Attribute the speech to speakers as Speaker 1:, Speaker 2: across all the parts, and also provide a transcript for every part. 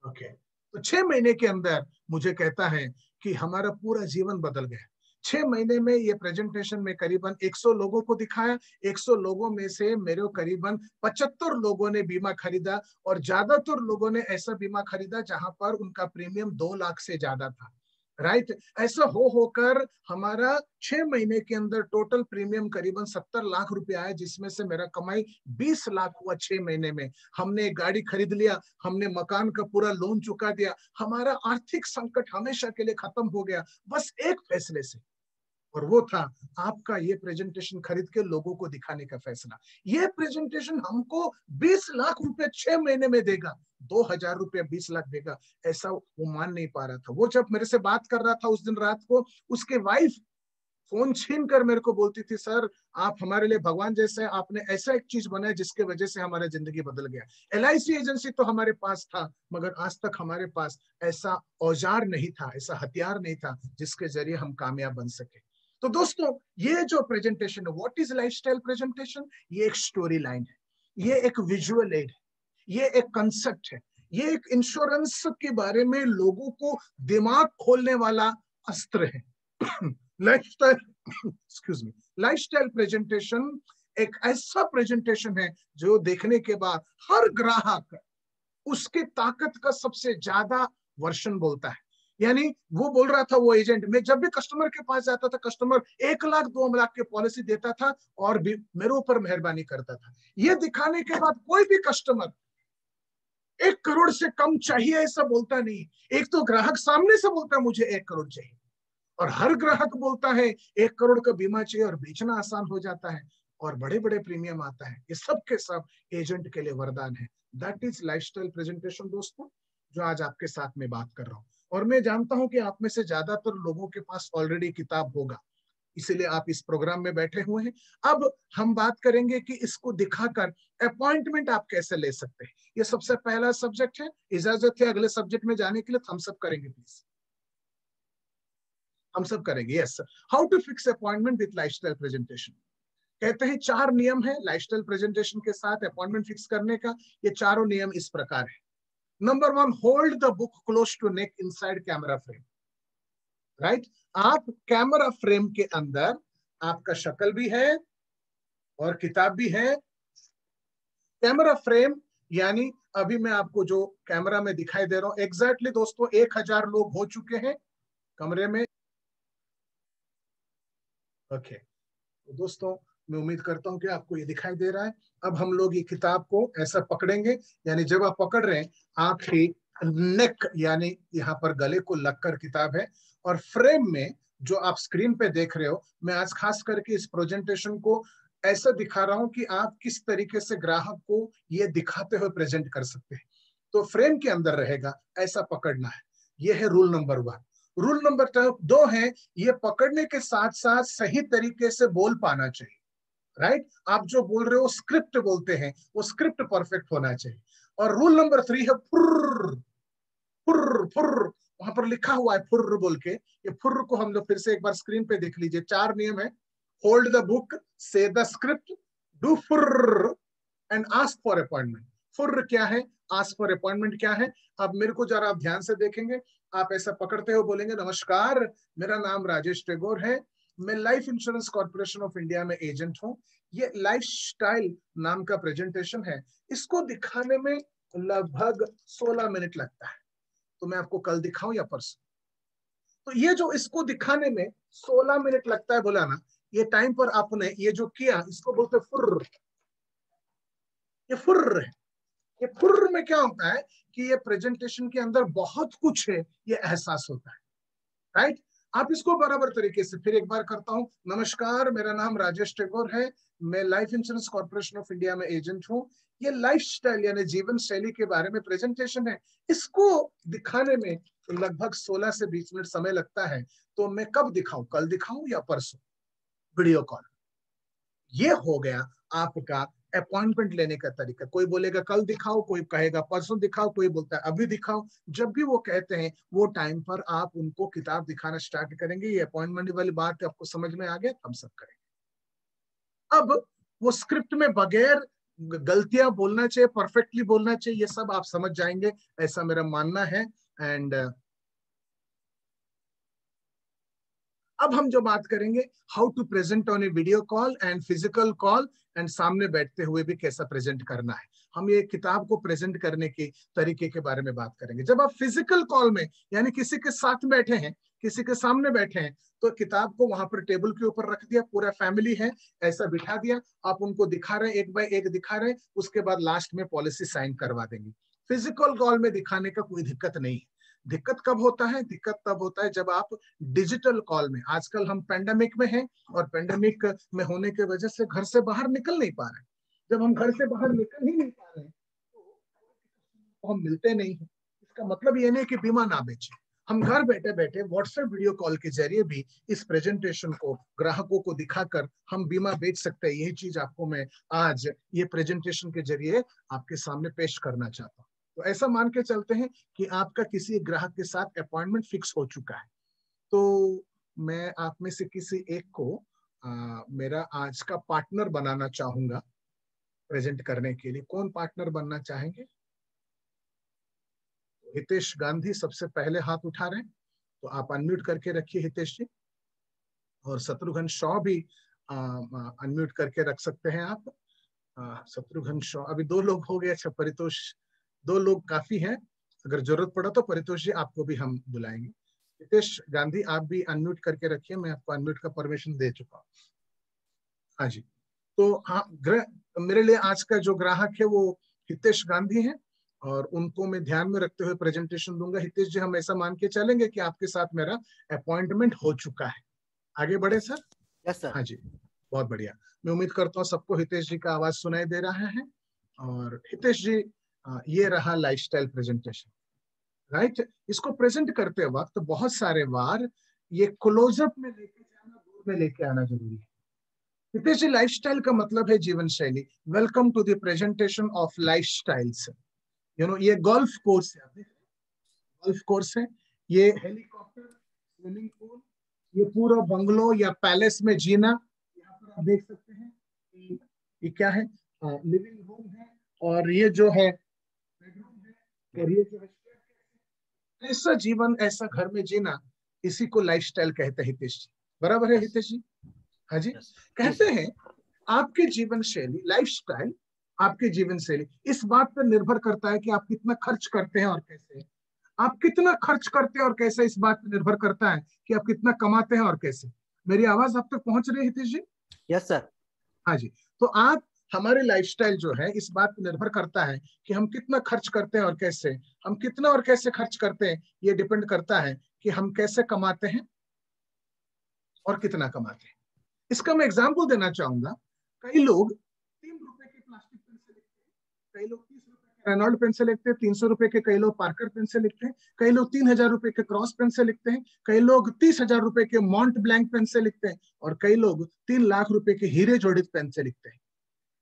Speaker 1: Okay, तो 6 महीने के अंदर मुझे कहता है कि हमारा पूरा जीवन बदल गया। 6 महीने में ये प्रेजेंटेशन में करीबन 100 लोगों को दिखाया। 100 लोगों में से मेरे को करीबन 75 लोगों ने बीमा खरीदा, और ज्यादातर लोगों ने ऐसा बीमा खरीदा जहां पर उनका प्रीमियम 2 लाख से ज्यादा था। राइट, ऐसा होकर हमारा 6 महीने के अंदर टोटल प्रीमियम करीबन 70 लाख रुपए आया, जिसमें से मेरा कमाई 20 लाख हुआ 6 महीने में। हमने एक गाड़ी खरीद लिया, हमने मकान का पूरा लोन चुका दिया, हमारा आर्थिक संकट हमेशा के लिए खत्म हो गया, बस एक फैसले से। और वो था आपका ये प्रेजेंटेशन खरीद के लोगों को दिखाने का फैसला। ये प्रेजेंटेशन हमको 20 लाख रुपए 6 महीने में देगा, 2000 रुपए 20 लाख देगा, ऐसा वो मान नहीं पा रहा था। वो जब मेरे से बात कर रहा था उस दिन रात को, उसके वाइफ फोन छीन कर मेरे को बोलती थी, सर आप हमारे लिए भगवान जैसे हैं, आपने ऐसा एक चीज बनाया जिसके वजह से हमारा जिंदगी बदल गया। LIC एजेंसी तो हमारे पास था, मगर आज तक हमारे पास ऐसा औजार नहीं था, ऐसा हथियार नहीं था जिसके जरिए हम कामयाब बन सके। तो दोस्तों, ये जो प्रेजेंटेशन है, व्हाट इज लाइफस्टाइल प्रेजेंटेशन, ये एक स्टोरी लाइन है, ये एक विजुअल एड है, ये एक कंसेप्ट है, ये एक इंश्योरेंस के बारे में लोगों को दिमाग खोलने वाला अस्त्र है। Lifestyle excuse me, lifestyle presentation एक ऐसा प्रेजेंटेशन है जो देखने के बाद हर ग्राहक उसकी ताकत का सबसे ज्यादा वर्षन बोलता है। यानी वो बोल रहा था, वो एजेंट, मैं जब भी कस्टमर के पास जाता था, कस्टमर 1 लाख 2 लाख की पॉलिसी देता था और भी मेरे ऊपर मेहरबानी करता था। ये दिखाने के बाद कोई भी कस्टमर 1 करोड़ से कम चाहिए ऐसा बोलता नहीं। एक तो ग्राहक सामने से बोलता है मुझे 1 करोड़ चाहिए, और हर ग्राहक बोलता है 1 करोड़ का बीमा चाहिए, और बेचना आसान हो जाता है और बड़े बड़े प्रीमियम आता है। ये सब के सब एजेंट के लिए वरदान है। दैट इज लाइफस्टाइल प्रेजेंटेशन दोस्तों, जो आज आपके साथ में बात कर रहा हूं। और मैं जानता हूं कि आप में से ज्यादातर लोगों के पास ऑलरेडी किताब होगा, इसीलिए आप इस प्रोग्राम में बैठे हुए हैं। अब हम बात करेंगे कि इसको दिखाकर अपॉइंटमेंट आप कैसे ले सकते हैं। ये सबसे पहला सब्जेक्ट है। इजाजत है अगले सब्जेक्ट में जाने के लिए, हम सब करेंगे प्लीज, हम सब करेंगे। Yes, how to fix appointment with lifestyle presentation. कहते हैं 4 नियम है लाइफस्टाइल प्रेजेंटेशन के साथ अपॉइंटमेंट फिक्स करने का। ये चारों नियम इस प्रकार है। Number 1, hold the book close to neck inside camera frame. Right, आप कैमरा फ्रेम के अंदर आपका शक्ल भी है और किताब भी है। कैमरा फ्रेम यानी अभी मैं आपको जो कैमरा में दिखाई दे रहा हूं, एग्जैक्टली दोस्तों 1000 लोग हो चुके हैं कमरे में। ओके, तो दोस्तों मैं उम्मीद करता हूं कि आपको ये दिखाई दे रहा है। अब हम लोग ये किताब को ऐसा पकड़ेंगे, यानी जब आप पकड़ रहे हैं आपकी नेक यानी यहाँ पर गले को लगकर किताब है, और फ्रेम में जो आप स्क्रीन पे देख रहे हो, मैं आज खास करके इस प्रेजेंटेशन को ऐसा दिखा रहा हूं कि आप किस तरीके से ग्राहक को ये दिखाते हुए प्रेजेंट कर सकते हैं। तो फ्रेम के अंदर रहेगा, ऐसा पकड़ना है। ये है रूल नंबर 1। रूल नंबर 2 है, ये पकड़ने के साथ साथ सही तरीके से बोल पाना चाहिए। राइट, आप जो बोल रहे हो स्क्रिप्ट बोलते हैं, वो स्क्रिप्ट परफेक्ट होना चाहिए। और रूल नंबर 3 है फुर्र फुर्र फुर्र, वहां पर लिखा हुआ है फुर्र बोल के। ये फुर्र को हम लोग फिर से एक बार स्क्रीन पे देख लीजिए। 4 नियम है। Hold the book, say the script, do फुर्र एंड आस्क फॉर अपॉइंटमेंट। फुर्र क्या है, आस्क फॉर अपॉइंटमेंट क्या है। अब मेरे को जरा आप ध्यान से देखेंगे, आप ऐसा पकड़ते हो बोलेंगे, नमस्कार मेरा नाम राजेश टैगोर है, मैं life insurance corporation of India में एजेंट हूँ। ये लाइफस्टाइल नाम का प्रेजेंटेशन है, इसको दिखाने में लगभग 16 मिनट लगता है। तो मैं आपको कल दिखाऊं या परसों, तो ये जो इसको दिखाने में 16 मिनट लगता है बोला ना, ये टाइम पर आपने ये जो किया इसको बोलते फुर्र। ये फुर्र है। ये फुर्र में क्या होता है कि ये प्रेजेंटेशन के अंदर बहुत कुछ है, ये एहसास होता है। राइट, आप इसको बराबर तरीके से फिर एक बार करता हूं। नमस्कार मेरा नाम राजेश टैगोर है, मैं life insurance corporation of India में एजेंट हूं। ये लाइफस्टाइल यानी जीवन शैली के बारे में प्रेजेंटेशन है, इसको दिखाने में लगभग 16 से 20 मिनट समय लगता है। तो मैं कब दिखाऊं, कल दिखाऊं या परसों वीडियो कॉल। ये हो गया आपका अपॉइंटमेंट लेने का तरीका। कोई बोलेगा कल दिखाओ, कोई कहेगा परसों दिखाओ, कोई बोलता है अभी दिखाओ। जब भी वो कहते हैं वो टाइम पर आप उनको किताब दिखाना स्टार्ट करेंगे। ये अपॉइंटमेंट वाली बात आपको समझ में आ गया, हम सब करेंगे। अब वो स्क्रिप्ट में बगैर गलतियां बोलना चाहिए, परफेक्टली बोलना चाहिए, ये सब आप समझ जाएंगे, ऐसा मेरा मानना है। एंड अब हम जो बात करेंगे, how to present on a video call and physical call, and सामने बैठते हुए भी कैसा प्रेजेंट करना है। हम ये किताब को प्रेजेंट करने के तरीके के बारे में बात करेंगे। जब आप फिजिकल कॉल में यानी किसी के साथ बैठे हैं, किसी के सामने बैठे हैं, तो किताब को वहां पर टेबल के ऊपर रख दिया, पूरा फैमिली है ऐसा बिठा दिया, आप उनको दिखा रहे हैं, एक बाय एक दिखा रहे हैं, उसके बाद लास्ट में पॉलिसी साइन करवा देंगे। फिजिकल कॉल में दिखाने का कोई दिक्कत नहीं है। दिक्कत कब होता है? दिक्कत तब होता है जब आप डिजिटल कॉल में, आजकल हम पेंडेमिक में हैं और पेंडेमिक में होने की वजह से घर से बाहर निकल नहीं पा रहे। जब हम घर से बाहर निकल ही नहीं पा रहे तो हम मिलते नहीं है। इसका मतलब ये नहीं कि बीमा ना बेचे। हम घर बैठे बैठे व्हाट्सएप वीडियो कॉल के जरिए भी इस प्रेजेंटेशन को ग्राहकों को दिखाकर हम बीमा बेच सकते हैं। यही चीज आपको मैं आज ये प्रेजेंटेशन के जरिए आपके सामने पेश करना चाहता हूँ। तो ऐसा मान के चलते हैं कि आपका किसी ग्राहक के साथ अपॉइंटमेंट फिक्स हो चुका है, तो मैं आप में से किसी एक को मेरा आज का पार्टनर बनाना चाहूंगा प्रेजेंट करने के लिए। कौन पार्टनर बनना चाहेंगे? हितेश गांधी सबसे पहले हाथ उठा रहे हैं, तो आप अनम्यूट करके रखिए हितेश जी। और शत्रुघ्न शॉ भी अनम्यूट करके रख सकते हैं आप। शत्रुघ्न शॉ, अभी 2 लोग हो गए। अच्छा, परितोष, 2 लोग काफी हैं, अगर जरूरत पड़ा तो परितोष जी आपको भी हम बुलाएंगे। हितेश गांधी आप भी अनम्यूट करके रखिए, मैं आपको अनम्यूट का परमिशन दे चुका हूँ। हाँ जी, तो हाँ, मेरे लिए आज का जो ग्राहक है वो हितेश गांधी है, और उनको मैं ध्यान में रखते हुए प्रेजेंटेशन दूंगा। हितेश जी, हम ऐसा मान के चलेंगे कि आपके साथ मेरा अपॉइंटमेंट हो चुका है। आगे बढ़े सर?
Speaker 2: Yes sir.
Speaker 1: हाँ जी, बहुत बढ़िया। मैं उम्मीद करता हूँ सबको हितेश जी का आवाज सुनाई दे रहा है। और हितेश जी, ये रहा लाइफस्टाइल प्रेजेंटेशन, राइट। इसको प्रेजेंट करते वक्त बहुत सारे बार ये क्लोजअप में लेके जाना, दूर में लेके आना जरूरी है। हितेश जी, लाइफस्टाइल का मतलब है जीवन शैली। Welcome to the presentation of lifestyles. ये गोल्फ कोर्स है, गोल्फ कोर्स है, ये हेलीकॉप्टर, स्विमिंग पूल, ये पूरा बंगलो या पैलेस में जीना। यहाँ पर आप देख सकते हैं कि ये क्या है, लिविंग रूम है, और ये जो है बेडरूम है, और ये जो है ऐसा जीवन, ऐसा घर में जीना, इसी को लाइफस्टाइल कहते हैं हितेश जी। बराबर है हितेश जी? हाँ जी।
Speaker 2: जी
Speaker 1: कहते हैं आपकी जीवन शैली, लाइफस्टाइल, आपकी जीवन शैली इस बात पर निर्भर करता है कि आप कितना खर्च करते हैं और कैसे। आप कितना खर्च करते हैं और कैसे, इस बात पर निर्भर करता है कि आप कितना कमाते हैं और कैसे। मेरी आवाज आप तक पहुंच रही है हितेश जी?
Speaker 2: Yes sir.
Speaker 1: हाँ जी। तो आप, हमारे लाइफस्टाइल जो है इस बात पर निर्भर करता है कि हम कितना खर्च करते हैं और कैसे। हम कितना और कैसे खर्च करते हैं, ये डिपेंड करता है कि हम कैसे कमाते हैं और कितना कमाते हैं। इसका मैं एग्जाम्पल देना चाहूंगा। कई लोग 3 रुपए के प्लास्टिक पेन से लिखते हैं, कई लोग 30 रुपए के रेनॉल्ड पेन से लिखते हैं, 300 रुपए के कई लोग पार्कर पेन से लिखते हैं, कई लोग 3000 रुपए के क्रॉस पेन से लिखते हैं, कई लोग 30,000 रुपए के मॉन्ट ब्लैंक पेन से लिखते हैं, और कई लोग 3 लाख रुपए के हीरे जड़ित पेन से लिखते हैं।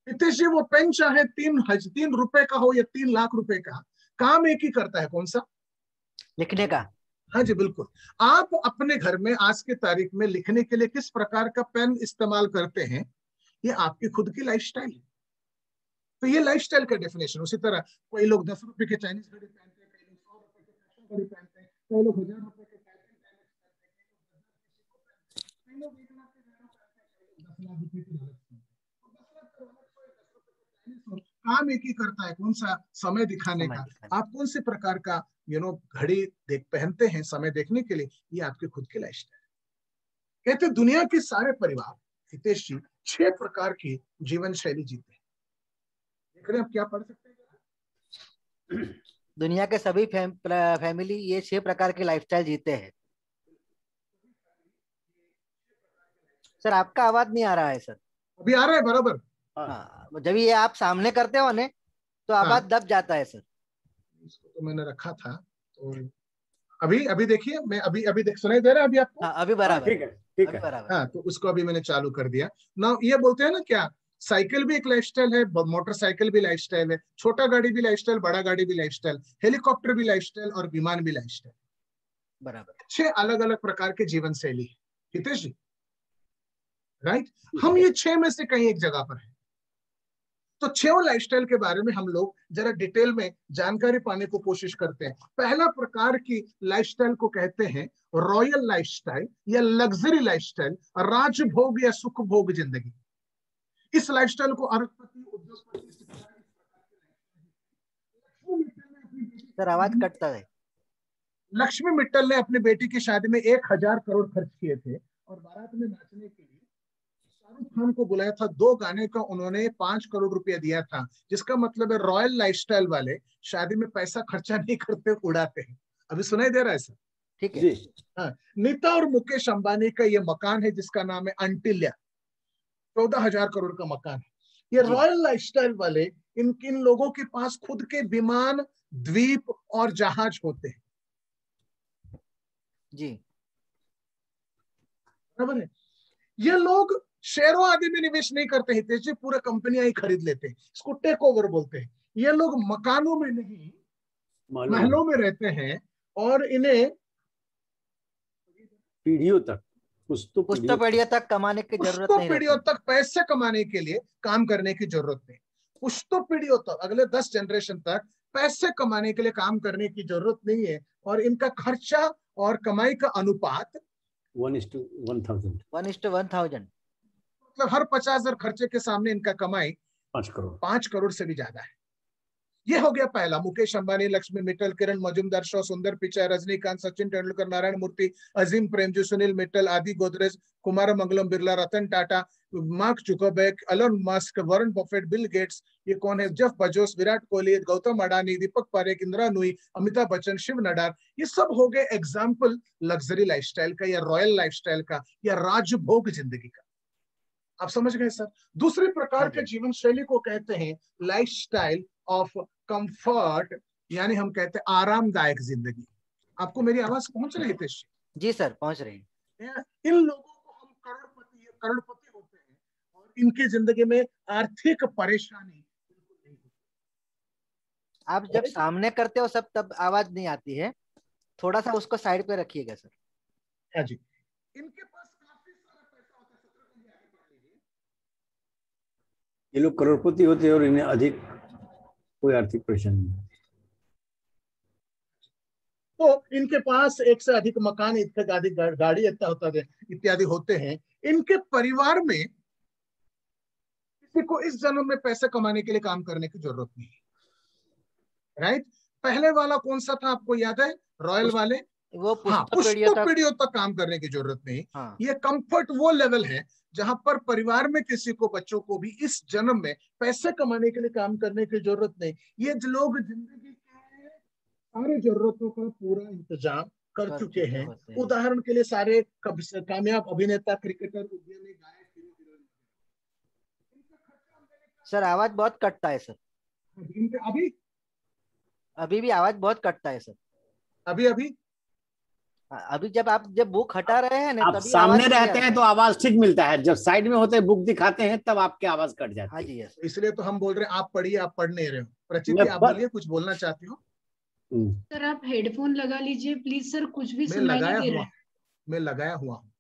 Speaker 1: हितेश जी, वो पेन चाहे 3 रुपए का हो या 3 लाख रुपए का, काम एक ही करता है, कौन सा?
Speaker 2: लिखने का।
Speaker 1: हाँ जी, बिल्कुल। आप अपने घर में आज की तारीख में लिखने के लिए किस प्रकार का पेन इस्तेमाल करते हैं, ये आपकी खुद की लाइफस्टाइल है। तो ये लाइफस्टाइल का डेफिनेशन। उसी तरह कोई लोग 10 रुपए के चाइनीज घड़ी पहनते हैं, कई लोग 100 रुपए के फैशन घड़ी पहनते हैं, कई लोग 1000 रुपए के टाइटन टाइलेक्स पहनते हैं, कई लोग 1 लाख के गहना पहनते हैं, कई लोग 10 लाख रुपए की रोलेक्स पहनते हैं। तो 10 लाख का रोलेक्स हो या 10 रुपए का चाइनीज हो, काम एक ही करता है, कौन सा? समय दिखाने
Speaker 2: समय
Speaker 1: का।
Speaker 2: दिखाने।
Speaker 1: आप कौन से प्रकार का घड़ी देख पहनते हैं समय देखने के लिए, ये आपकी खुद की लाइफस्टाइल। कहते दुनिया के सारे परिवार, हितेश जी, 6 प्रकार की जीवन शैली जीते हैं। देख रहे हैं आप, क्या पढ़ सकते हैं?
Speaker 2: दुनिया के सभी फैमिली ये 6 प्रकार की लाइफस्टाइल जीते हैं। सर आपका आवाज नहीं आ रहा है सर।
Speaker 1: अभी आ रहा है बराबर?
Speaker 2: हाँ, जब ये आप सामने करते हो ने तो आवाज
Speaker 1: हाँ,
Speaker 2: दब जाता है सर।
Speaker 1: इसको तो मैंने रखा था, तो अभी अभी देखिए, मैं अभी अभी देख, सुनाई दे रहा है अभी आपको?
Speaker 2: हाँ अभी बराबर
Speaker 3: ठीक है, ठीक
Speaker 2: अभी
Speaker 3: है।
Speaker 2: बराबर।
Speaker 1: हाँ, तो उसको अभी मैंने चालू कर दिया ना। ये बोलते हैं ना क्या, साइकिल भी एक लाइफस्टाइल है, मोटरसाइकिल भी लाइफस्टाइल है, छोटा गाड़ी भी लाइफस्टाइल, बड़ा गाड़ी भी लाइफस्टाइल, हेलीकॉप्टर भी लाइफस्टाइल, और विमान भी लाइफस्टाइल।
Speaker 2: बराबर।
Speaker 1: 6 अलग अलग प्रकार के जीवन शैली है हितेश जी, राइट। हम ये 6 में से कहीं एक जगह पर है। तो 6 लाइफस्टाइल के बारे में हम लोग जरा डिटेल में जानकारी पाने को कोशिश करते हैं। पहला प्रकार की लाइफस्टाइल को कहते हैं रॉयल लाइफस्टाइल या लग्जरी लाइफस्टाइल, राजभोग या सुखभोग जिंदगी। इस लाइफस्टाइल को अरबपति, उद्योगपति,
Speaker 2: सर आवाज कटता है।
Speaker 1: लक्ष्मी मित्तल ने अपनी बेटी की शादी में 1000 करोड़ खर्च किए थे और बारात में नाचने के लिए शाहरुख खान को बुलाया था। 2 गाने का उन्होंने 5 करोड़ रुपया दिया था, जिसका मतलब है रॉयल लाइफस्टाइल वाले शादी में पैसा खर्चा नहीं करते, उड़ाते हैं। अभी सुनाई दे रहा है सर?
Speaker 2: ठीक है।
Speaker 1: हाँ, नीता और मुकेश अंबानी का ये मकान है जिसका नाम है अंटिल्या, 14,000 करोड़ का मकान है। ये रॉयल लाइफस्टाइल वाले, इन लोगों के पास खुद के विमान, द्वीप और जहाज होते हैं
Speaker 2: जी,
Speaker 1: बराबर है। ये लोग शेयरों आदि में निवेश नहीं करते हैं, तेजी पूरा कंपनियां ही खरीद लेते हैं, इसको टेक ओवर बोलते हैं। ये लोग मकानों में नहीं महलों में रहते हैं और इन्हें
Speaker 3: पीढ़ियों तक,
Speaker 2: पुश्तो पीढ़ियों तक कमाने की जरूरत नहीं,
Speaker 1: पीढ़ियों तक पैसे कमाने के लिए काम करने की जरूरत नहीं। पुश्तो पीढ़ियों तक, अगले 10 जनरेशन तक पैसे कमाने के लिए काम करने की जरूरत नहीं है। और इनका खर्चा और कमाई का अनुपात
Speaker 3: 1:1000,
Speaker 2: 1:1000।
Speaker 1: मतलब हर 50,000 खर्चे के सामने इनका कमाई
Speaker 3: 5
Speaker 1: करोड़ से भी ज्यादा है। ये हो गया पहला। मुकेश अंबानी, लक्ष्मी मित्तल, किरण मजूमदार शो, सुंदर पिचाई, रजनीकांत, सचिन तेंदुलकर, नारायण मूर्ति, Azim Premji, Sunil Mittal, Adi Godrej, Kumar Mangalam Birla, Ratan Tata, Mark Zuckerberg, Elon Musk, Warren Buffett, Bill Gates, ये कौन है, जेफ बेजोस, विराट कोहली, गौतम अडानी, दीपक पारेख, इंदिरा नूई, अमिताभ बच्चन, शिव नडार, ये सब हो गए एग्जाम्पल लग्जरी लाइफस्टाइल का या रॉयल लाइफस्टाइल का या राजभोग जिंदगी का। आप समझ गए सर? दूसरे प्रकार के जीवन शैली को कहते हैं लाइफस्टाइल ऑफ कंफर्ट, यानी हम कहते हैं आरामदायक जिंदगी। आपको मेरी आवाज पहुंच रही है?
Speaker 2: जी सर, पहुंच रही है।
Speaker 1: इन लोगों को हम करोड़पति होते हैं और इनकी जिंदगी में आर्थिक परेशानी।
Speaker 2: आप जब सामने करते हो सब तब आवाज नहीं आती है, थोड़ा सा उसको साइड पे रखिएगा सर।
Speaker 1: हाँ जी। इनके पास काफी सारा पैसा होता है,
Speaker 3: ये लोग करोड़पति होते हैं और इन्हें अधिक कोई आर्थिक परेशानी नहीं।
Speaker 1: तो इनके पास एक से अधिक मकान, अधिक गाड़ी इत्यादि होते हैं। इनके परिवार में किसी को इस जन्म में पैसे कमाने के लिए काम करने की जरूरत नहीं है, राइट? पहले वाला कौन सा था आपको याद है? रॉयल वाले,
Speaker 2: वो
Speaker 1: पीढ़ियों तक काम करने की जरूरत नहीं।
Speaker 2: हाँ।
Speaker 1: ये कंफर्ट वो लेवल है जहां पर परिवार में किसी को, बच्चों को भी इस जन्म में पैसे कमाने के लिए काम करने की जरूरत नहीं। ये लोग जिंदगी के सारी जरूरतों का पूरा इंतजाम कर चुके हैं। उदाहरण के लिए सारे कामयाब अभिनेता, क्रिकेटर, उद्यमी, गायक,
Speaker 2: सर आवाज बहुत कटता है सर। अभी भी आवाज बहुत कटता है सर। अभी जब आप बुक हटा रहे हैं ना,
Speaker 3: आप सामने रहते हैं तो आवाज ठीक मिलता है, जब साइड में होते हैं बुक दिखाते हैं तब आपकी आवाज कट जाती है।
Speaker 2: हाँ जी, यस।
Speaker 1: इसलिए तो हम बोल रहे हैं आप पढ़िए, आप पढ़ नहीं रहे हो। प्रचिति, आप बोलिए, कुछ बोलना चाहती हो?
Speaker 4: सर आप हेडफोन लगा लीजिए प्लीज सर, कुछ भी सुनाई नहीं दे रहा है।
Speaker 1: मैं लगाया हुआ हूँ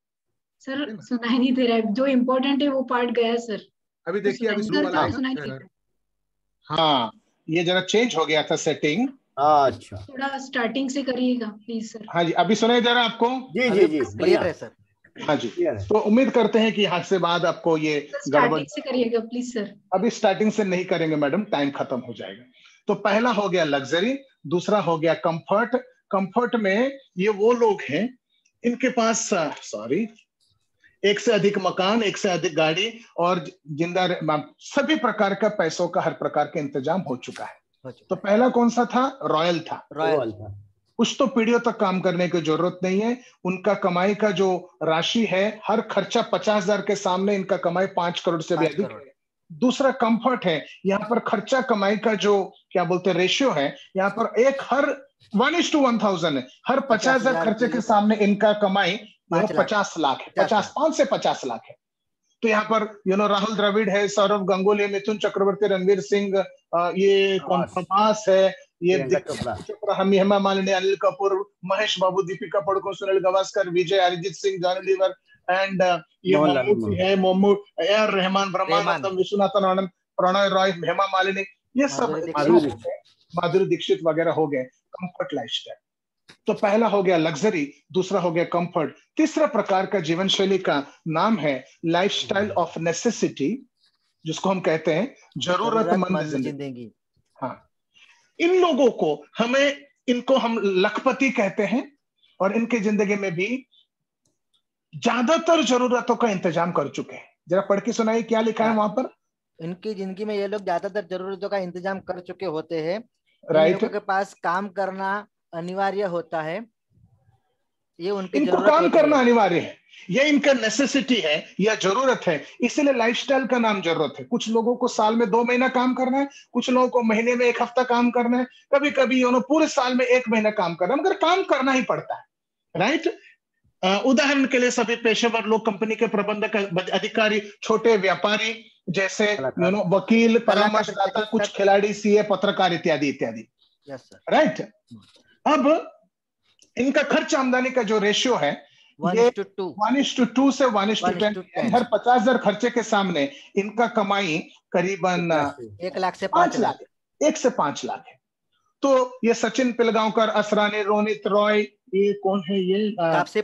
Speaker 4: सर, सुनाई नहीं दे रहा है, जो इम्पोर्टेंट है वो पार्ट गया सर।
Speaker 1: अभी देखिए, अभी सुनाई दे रहा है। हाँ, ये जरा चेंज हो गया था सेटिंग।
Speaker 3: अच्छा,
Speaker 4: थोड़ा स्टार्टिंग से करिएगा प्लीज सर।
Speaker 1: हाँ जी, अभी सुनाई दे रहा है आपको?
Speaker 3: जी जी जी,
Speaker 2: क्लियर है सर।
Speaker 1: हाँ जी, तो उम्मीद करते हैं कि यहाँ से बाद आपको ये
Speaker 4: स्टार्टिंग से करिएगा प्लीज सर।
Speaker 1: अभी स्टार्टिंग से नहीं करेंगे मैडम, टाइम खत्म हो जाएगा। तो पहला हो गया लग्जरी, दूसरा हो गया कंफर्ट। कंफर्ट में ये वो लोग हैं इनके पास एक से अधिक मकान, एक से अधिक गाड़ी और सभी प्रकार का पैसों का हर प्रकार का इंतजाम हो चुका है। तो पहला कौन सा था? रॉयल था। कुछ तो पीढ़ियों तक काम करने की जरूरत नहीं है। उनका कमाई का जो राशि है, हर खर्चा 50,000 के सामने इनका कमाई 5 करोड़ से भी अधिक है। दूसरा कंफर्ट है, यहाँ पर खर्चा कमाई का जो क्या बोलते हैं रेशियो है, यहाँ पर हर 1:1000 है। हर 50,000 खर्चे के सामने इनका कमाई 50 लाख है, 5 से 50 लाख है। तो यहाँ पर राहुल द्रविड़ है, सौरव गांगुली, मिथुन चक्रवर्ती, रणवीर सिंह, ये कौन प्रभास है, ये चोपड़ा, हेमा मालिनी, अनिल कपूर, महेश बाबू, दीपिका पादुकोण, सुनील गावस्कर, विजय, अरिजीत सिंह, जॉनी लीवर एंड ये मम्मूटी है, ए आर रहमान, ब्रह्मानंदम, विश्वनाथन आनंद, प्रणय रॉय, हेमा मालिनी, ये सब माधुरी दीक्षित वगैरह हो गए। Comfort lifestyle. तो पहला हो गया लग्जरी, दूसरा हो गया कंफर्ट, तीसरा प्रकार का जीवन शैली का नाम है लाइफस्टाइल ऑफ नेसेसिटी, जिसको हम कहते हैं जरूरतमंद जिंदगी। हाँ, इन लोगों को इनको हम लखपति कहते हैं, और इनकी जिंदगी में भी ज्यादातर जरूरतों का इंतजाम कर चुके हैं। जरा पढ़ के सुनाइए क्या लिखा है वहां पर।
Speaker 2: इनकी जिंदगी में ये लोग ज्यादातर जरूरतों का इंतजाम कर चुके होते हैं।
Speaker 1: राइट।
Speaker 2: इन लोगों के पास काम करना अनिवार्य होता है, ये उनकी
Speaker 1: इनको
Speaker 2: जरूरत
Speaker 1: काम करना
Speaker 2: है।
Speaker 1: अनिवार्य है, ये इनका नेसेसिटी है या जरूरत है, इसीलिए लाइफस्टाइल का नाम जरूरत है। कुछ लोगों को साल में 2 महीना काम करना है, कुछ लोगों को महीने में 1 हफ्ता काम करना है, कभी कभी पूरे साल में 1 महीना काम करना है, मगर काम करना ही पड़ता है। राइट। उदाहरण के लिए सभी पेशेवर लोग, कंपनी के प्रबंधक, अधिकारी, छोटे व्यापारी, जैसे वकील, परामर्शदाता, कुछ खिलाड़ी, सीए, पत्रकार इत्यादि इत्यादि। राइट। अब इनका खर्च आमदनी का जो रेशियो है 1:2 से 1:10। हर 50,000 खर्चे के सामने इनका कमाई करीबन
Speaker 2: 1 लाख से
Speaker 1: 5 लाख, 1 से 5 लाख है। तो ये सचिन पिलगांवकर, असरानी, रोनित रॉय, ये कौन है, ये तापसी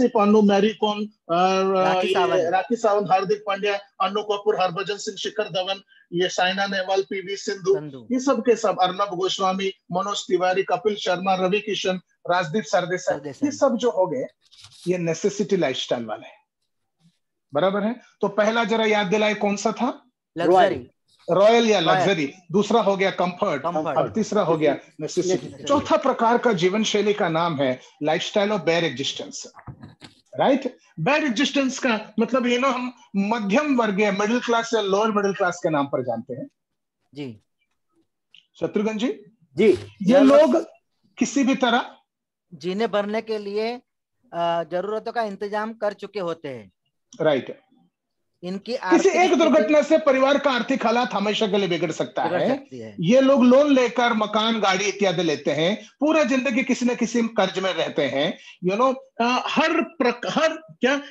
Speaker 1: पन्नू, मैरी कॉम, राखी सावंत, हार्दिक पांड्या, अनु कपूर, हरभजन सिंह, शिखर धवन, ये साइना नेहवाल, पीवी सिंधु, ये सब के सब, अर्नब गोस्वामी, मनोज तिवारी, कपिल शर्मा, रवि किशन, राजदीप सरदेसाई, ये सब जो हो गए ये नेसेसिटी लाइफस्टाइल वाले हैं। बराबर है। तो पहला जरा याद दिलाए कौन सा था, रॉयल या लग्जरी, दूसरा हो गया कंफर्ट, और तीसरा हो गया नेसेसिटी। चौथा प्रकार का जीवन शैली का नाम है lifestyle of bare existence. Right. Bare existence का मतलब हम मध्यम वर्गीय, मिडिल क्लास या लोअर मिडिल क्लास के नाम पर जानते हैं
Speaker 2: जी।
Speaker 1: शत्रुघ्न जी, ये लोग किसी भी तरह
Speaker 2: जीने भरने के लिए जरूरतों का इंतजाम कर चुके होते हैं।
Speaker 1: राइट।
Speaker 2: इनकी
Speaker 1: किसी एक दुर्घटना से परिवार का आर्थिक हालात हमेशा के लिए बिगड़ सकता है। ये लोग लोन लेकर मकान, गाड़ी इत्यादि लेते हैं, पूरा जिंदगी किसी न किसी कर्ज में रहते हैं।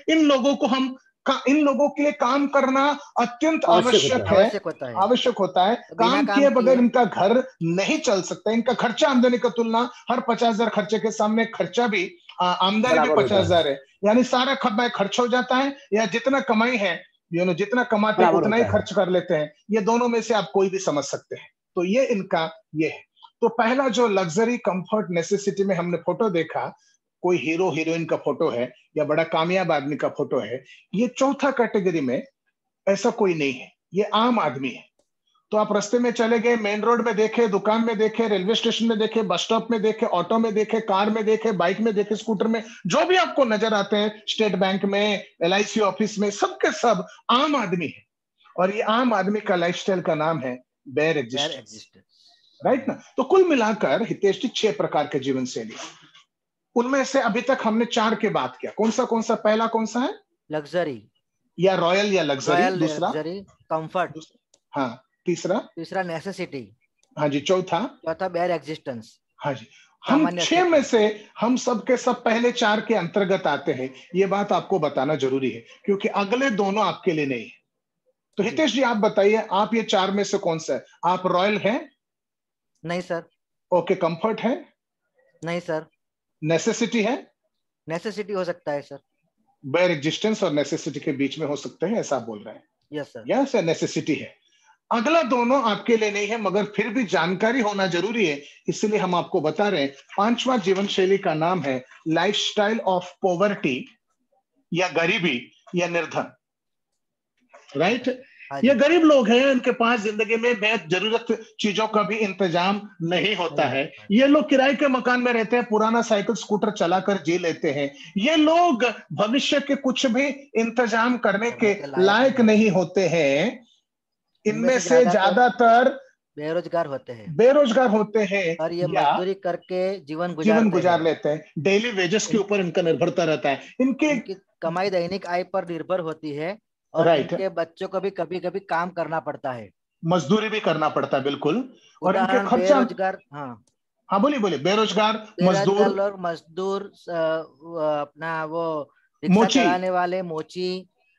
Speaker 1: इन लोगों के लिए काम करना अत्यंत आवश्यक होता है। काम किए बगैर इनका घर नहीं चल सकता। इनका खर्चा आमदनी का तुलना, हर 50,000 खर्चे के सामने खर्चा भी, आमदनी भी 50,000 है, यानी सारा खर्च हो जाता है, या जितना कमाई है जितना कमाते हैं उतना ही खर्च कर लेते हैं। ये दोनों में से आप कोई भी समझ सकते हैं। तो ये इनका ये है। तो पहला जो लग्जरी, कंफर्ट, नेसेसिटी में हमने फोटो देखा, कोई हीरो हीरोइन का फोटो है या बड़ा कामयाब आदमी का फोटो है। ये चौथा कैटेगरी में ऐसा कोई नहीं है, ये आम आदमी है। तो आप रास्ते में चले गए, मेन रोड में देखे, दुकान में देखे, रेलवे स्टेशन में देखे, बस स्टॉप में देखे, ऑटो में देखे, कार में देखे, बाइक में देखे, स्कूटर में, जो भी आपको नजर आते हैं, स्टेट बैंक में, LIC ऑफिस में, सबके सब आम आदमी है। और ये आम आदमी का लाइफस्टाइल का नाम है बेयर एग्जिस्टेंस। राइट ना। तो कुल मिलाकर हितेश जी 6 प्रकार के जीवन शैली, उनमें से अभी तक हमने 4 की बात किया। कौन सा पहला कौन सा है, लग्जरी या रॉयल या लग्जरी, दूसरा कंफर्ट, हाँ, तीसरा नेसेसिटी, हाँ जी, चौथा बेयर एग्जिस्टेंस। हाँ जी। हम 6 में से हम सब के सब पहले 4 के अंतर्गत आते हैं। ये बात आपको बताना जरूरी है, क्योंकि अगले दोनों आपके लिए नहीं है। तो हितेश जी आप बताइए, आप ये 4 में से कौन सा है? आप रॉयल हैं? नहीं सर। ओके। कंफर्ट है? नहीं सर। नेसेसिटी है? नेसेसिटी हो सकता है सर। बेयर एग्जिस्टेंस और नेसेसिटी के बीच में हो सकते हैं, ऐसा आप बोल रहे हैं? Yes sir. Yes sir, necessity है। अगला दोनों आपके लिए नहीं है, मगर फिर भी जानकारी होना जरूरी है, इसलिए हम आपको बता रहे हैं। 5वां जीवन शैली का नाम है लाइफस्टाइल ऑफ पॉवर्टी, या गरीबी या निर्धन। राइट। ये गरीब लोग हैं, इनके पास जिंदगी में बेहद जरूरत चीजों का भी इंतजाम नहीं होता है। ये लोग किराए के मकान में रहते हैं, पुराना साइकिल स्कूटर चलाकर जी लेते हैं। ये लोग भविष्य के कुछ भी इंतजाम करने के लायक नहीं होते हैं। इनमें से ज्यादातर बेरोजगार होते हैं और ये मजदूरी करके जीवन गुजार लेते हैं। डेली वेजेस के ऊपर इनका निर्भरता रहता है। इनकी कमाई दैनिक आय पर निर्भर होती है, और इनके बच्चों को भी कभी कभी काम करना पड़ता है, मजदूरी भी करना पड़ता है। बिल्कुल। और इनके खर्चा, बेरोजगार, हाँ बोलिए, बेरोजगार मजदूर, अपना वो रिक्शा चलाने वाले, मोची,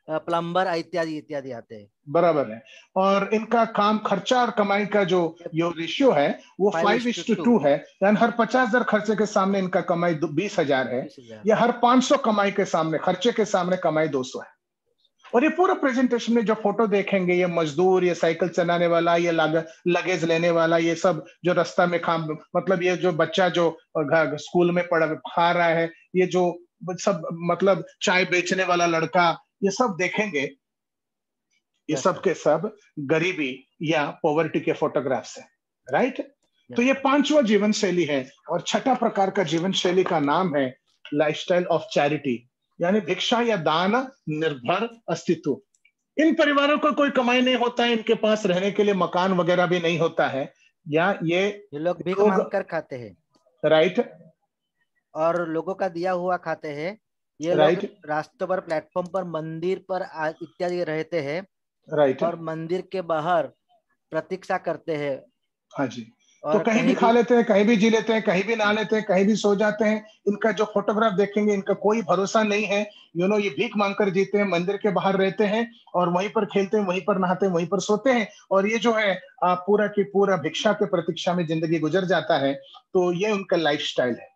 Speaker 2: प्लम्बर इत्यादि इत्यादि आते हैं।
Speaker 1: बराबर है। और इनका काम खर्चा और कमाई का जो रेशियो है वो 5:2 है, यानी हर 50,000 खर्चे के सामने इनका कमाई 20,000 है, या हर 500 कमाई के सामने, खर्चे के सामने कमाई 200 है। और ये पूरा प्रेजेंटेशन में जो फोटो देखेंगे, ये मजदूर, ये साइकिल चलाने वाला, ये लगेज लेने वाला, ये सब जो रास्ता में काम, मतलब ये जो बच्चा जो स्कूल में खा रहा है, ये जो सब मतलब चाय बेचने वाला लड़का, ये सब देखेंगे, ये सब के सब गरीबी या पॉवर्टी के फोटोग्राफ्स हैं, राइट। तो ये 5वां जीवन शैली है। और 6ठा प्रकार का जीवन शैली का नाम है लाइफस्टाइल ऑफ चैरिटी, यानी भिक्षा या दान निर्भर अस्तित्व। इन परिवारों को कोई कमाई नहीं होता है, इनके पास रहने के लिए मकान वगैरह भी नहीं होता है, या ये
Speaker 2: लोग भीख मांग कर खाते हैं,
Speaker 1: राइट,
Speaker 2: और लोगों का दिया हुआ खाते हैं। ये लोग रास्तों पर, प्लेटफॉर्म पर, मंदिर पर इत्यादि रहते हैं,
Speaker 1: राइट,
Speaker 2: और मंदिर के बाहर प्रतीक्षा करते हैं।
Speaker 1: हाँ जी। तो कहीं भी खा लेते हैं, कहीं भी जी लेते हैं, कहीं भी नहा लेते हैं, कहीं भी सो जाते हैं। इनका जो फोटोग्राफ देखेंगे, इनका कोई भरोसा नहीं है। ये भीख मांगकर जीते हैं, मंदिर के बाहर रहते हैं, और वहीं पर खेलते हैं, वहीं पर नहाते हैं, वहीं पर सोते हैं। और ये जो है पूरा की पूरा भिक्षा के प्रतीक्षा में जिंदगी गुजर जाता है। तो ये उनका लाइफस्टाइल है,